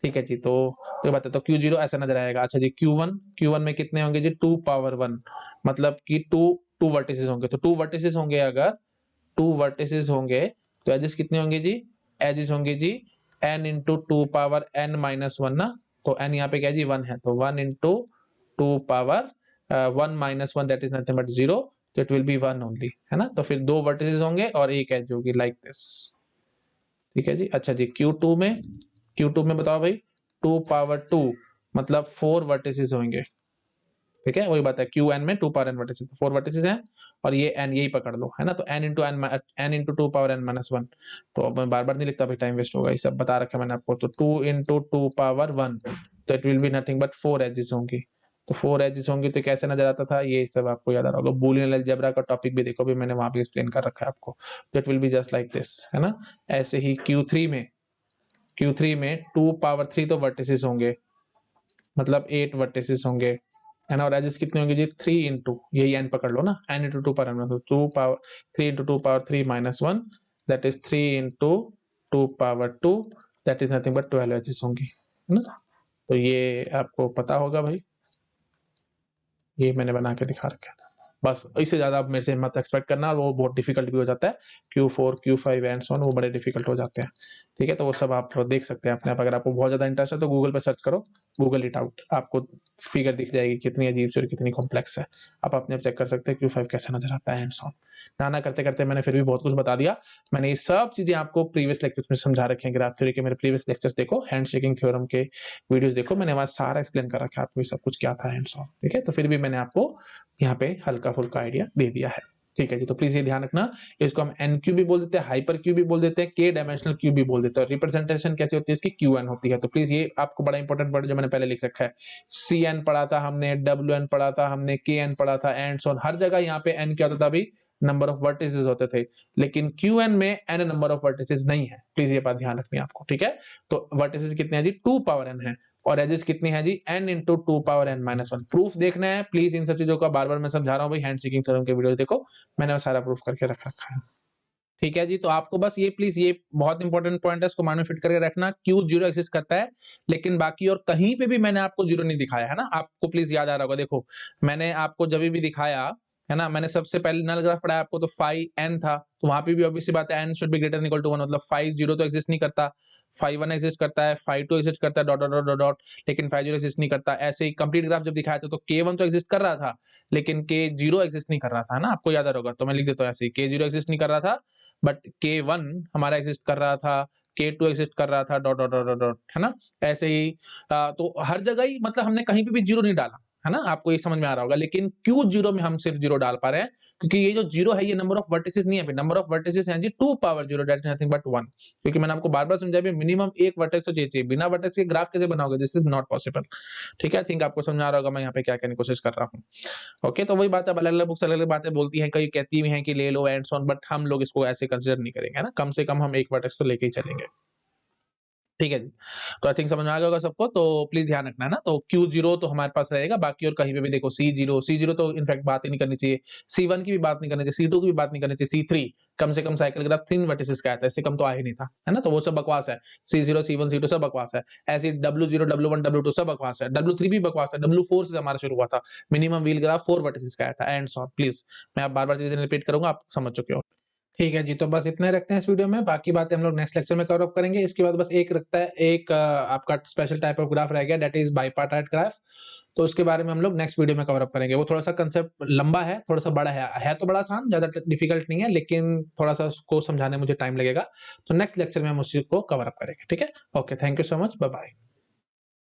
ठीक है जी, तो ये बात है, तो Q0 ऐसा नजर आएगा। अच्छा जी, Q1 में कितने होंगे जी? 2 पावर 1, मतलब कि 2 टू वर्टिसेस होंगे, तो टू वर्टिसेस होंगे, अगर टू वर्टिसेस होंगे तो एजेस कितने होंगे जी, एजेस होंगे जी n into two power n minus one ना, तो n यहाँ पे क्या जी 1 है, तो 1 into two power 1 minus one that is nothing but 0, तो इट विल बी 1 ओनली, है ना। तो फिर दो वर्टिसेस होंगे और एक एज होगी लाइक दिस, ठीक है जी। अच्छा जी, Q2 में बताओ भाई, 2 पावर 2 मतलब 4 वर्टिसेस होंगे, ठीक है, वही बात है, क्यू एन में 2 पावर n वर्टिसेस, 4 वर्टिसेस हैं और ये n यही पकड़ लो, है ना। तो n into n into two power n minus one, तो अब मैं बार बार नहीं लिखता भाई, टाइम वेस्ट होगा, ये सब बता रखा है मैंने आपको। तो 2 इंटू टू पावर 1, तो it will be nothing but 4 edges होंगी, तो 4 एजेस होंगी तो कैसे नजर आता था, ये सब आपको याद आ रहा होगा। बूलियन अलजेब्रा का टॉपिक भी देखो भी, मैंने वहां भी एक्सप्लेन कर रखा है आपको, तो it will be just like this, है ना। ऐसे ही Q3 में 2 पावर 3 तो वर्टिसेस होंगे, मतलब 8 वर्टिसेस होंगे, है ना। और एजेस कितने होंगे जी, 3 इंटू यही n पकड़ लो ना, n into two power n, two power 3 into two power 3 minus one, that is 3 into two power 2, that is nothing but 12 edges होंगी, है ना। तो ये आपको पता होगा भाई, ये मैंने बना के दिखा रखा था। बस इससे ज्यादा आप मेरे से मत एक्सपेक्ट करना, वो बहुत डिफिकल्ट भी हो जाता है, Q4 Q5 and so on, वो बड़े डिफिकल्ट हो जाते हैं, ठीक है। तो वो सब आप देख सकते हैं अपने आप, अगर आपको बहुत ज्यादा इंटरेस्ट है तो गूगल पे सर्च करो, गूगल इट आउट, आपको फिगर दिख जाएगी कितनी अजीब सी और कितनी कॉम्प्लेक्स है, आप अपने आप चेक कर सकते हैं Q5 कैसे नजर आता है एंड सो ऑन। नाना करते करते मैंने फिर भी बहुत कुछ बता दिया, मैंने ये सब चीजें आपको प्रीवियस लेक्चर्स में समझा रखे हैं, ग्राफ थ्योरी के मेरे प्रीवियस लेक्चर्स देखो, हैंड शेकिंग थ्योरम के वीडियोस देखो, मैंने वहां सारा एक्सप्लेन कर रखा है आपको, ये सब कुछ क्या था एंड सो ऑन, ठीक है। तो फिर भी मैंने आपको यहाँ पे हल्का फुल्का आइडिया दे दिया है, ठीक है जी। तो प्लीज ये ध्यान रखना, इसको हम एन क्यू भी बोल देते हैं, हाइपर क्यू भी बोल देते हैं, के डायमेंशनल क्यू भी बोल देते हैं, रिप्रेजेंटेशन कैसे होती है इसकी, क्यू एन होती है। तो प्लीज ये आपको बड़ा इंपॉर्टेंट वर्ड जो मैंने पहले लिख रखा है, सी एन पढ़ा था हमने, डब्ल्यू एन पढ़ा था हमने, के एन पढ़ा था, एंड सो ऑन, हर जगह यहाँ पे एन क्या होता था अभी, नंबर ऑफ वर्टिसेस होते थे, लेकिन क्यू एन में एन नंबर ऑफ वर्टिसेस नहीं है, प्लीज ये बात ध्यान रखनी है आपको, ठीक है। तो वर्टिसेस कितने हैं जी, 2 पावर एन है, और एजेस कितनी है जी, n into two power n minus one. Proof देखना है प्लीज, इन सब चीजों का बार बार मैं समझा रहा हूँ भाई, हैंड शेकिंग थ्योरम के वीडियो देखो, मैंने वो सारा प्रूफ करके रख रखा है, ठीक है जी। तो आपको बस ये प्लीज, ये बहुत इंपॉर्टेंट पॉइंट है, इसको माइंड में फिट करके रखना, क्यू जीरो एग्जिस्ट करता है, लेकिन बाकी और कहीं पे भी मैंने आपको जीरो नहीं दिखाया, है ना। आपको प्लीज याद आ रहा होगा, देखो मैंने आपको जब भी दिखाया है ना, मैंने सबसे पहले नल ग्राफ पढ़ाया आपको, तो फाइव एन था, तो वहां पे भी ऑब्वियसली बात है n should be greater than equal to 1, मतलब 5 0 तो एग्जिस्ट नहीं करता, 5 1 एग्जिस्ट करता है, 5 2 एग्जिस्ट करता है, डॉट डॉट डॉट डॉट, लेकिन 5 0 एग्जिस्ट नहीं करता। ऐसे ही कंप्लीट ग्राफ जब दिखाया था तो K1 तो एग्जिस्ट कर रहा था, लेकिन K0 एग्जिस्ट नहीं कर रहा था, है ना, आपको याद आ रहा होगा, तो मैं लिख देता हूँ ऐसे ही, K0 एग्जिस्ट नहीं कर रहा था, बट K1 हमारा एग्जिस्ट कर रहा था, K2 एग्जिस्ट कर रहा था, डॉट डॉट डॉट डॉट, है ना। ऐसे ही तो हर जगह ही मतलब हमने कहीं पे भी जीरो नहीं डाला, है ना, आपको ये समझ में आ रहा होगा, लेकिन क्यू जीरो में हम सिर्फ जीरो डाल पा रहे हैं, क्योंकि ये जो जीरो है ये नंबर ऑफ वर्टिसेस नहीं है, नंबर ऑफ वर्टिसेस हैं जी 2 power zero, that is nothing but 1, क्योंकि मैंने आपको बार बार समझाया मिनिमम एक वर्टेक्स तो चाहिए, बिना वर्टेक्स के ग्राफ कैसे बनाओगे, दिस इज नॉट पॉसिबल, ठीक है। आई थिंक आपको समझ आ रहा होगा मैं यहाँ पे क्या कहने की कोशिश कर रहा हूँ, ओके। तो वही बात है, अलग अलग बुक्स अलग अलग बातें बोलती हैं, कई कहती भी हैं कि ले लो एंड सो ऑन, बट हम लोग इसको ऐसे कंसिडर नहीं करेंगे, है ना, कम से कम हम एक वर्टेक्स तो लेके ही चलेंगे, ठीक है जी। तो आई थिंक समझ में आ गया होगा सबको, तो प्लीज ध्यान रखना है ना। तो Q0 तो हमारे पास रहेगा, बाकी और कहीं पे भी देखो C0 तो इनफैक्ट बात ही नहीं करनी चाहिए, C1 की भी बात नहीं करनी चाहिए, C2 की भी बात नहीं करनी चाहिए, C3 कम से कम साइकिल ग्राफ 3 वर्टिसेस का आता है, इससे कम तो आ ही नहीं था, है ना। तो वो सब बकवास है, C0 C1 C2 सब बकवास है, ऐसे W0 W1 W2 सब बकवास है, W3 भी बकवास है, W4 से हमारा शुरू हुआ था, मिनिमम व्हील ग्राफ 4 वर्टिसेस का आया था, एंड सो ऑन। प्लीज मैं आप बार बार चीजें रिपीट करूंगा, आप समझ चुके हो, ठीक है जी। तो बस इतना ही रखते हैं इस वीडियो में, बाकी बातें हम लोग नेक्स्ट लेक्चर में कवर अप करेंगे। इसके बाद बस एक रखता है, एक आपका स्पेशल टाइप ऑफ ग्राफ रह गया, दैट इज बाइपार्टाइट ग्राफ, तो उसके बारे में हम लोग नेक्स्ट वीडियो में कवर अप करेंगे। वो थोड़ा सा कंसेप्ट लंबा है, थोड़ा सा बड़ा है तो बड़ा आसान, ज्यादा डिफिकल्ट नहीं है, लेकिन थोड़ा सा उसको समझाने मुझे टाइम लगेगा, तो नेक्स्ट लेक्चर में हम उसी को कवर अप करेंगे, ठीक है। Okay, thank you so much, bye bye.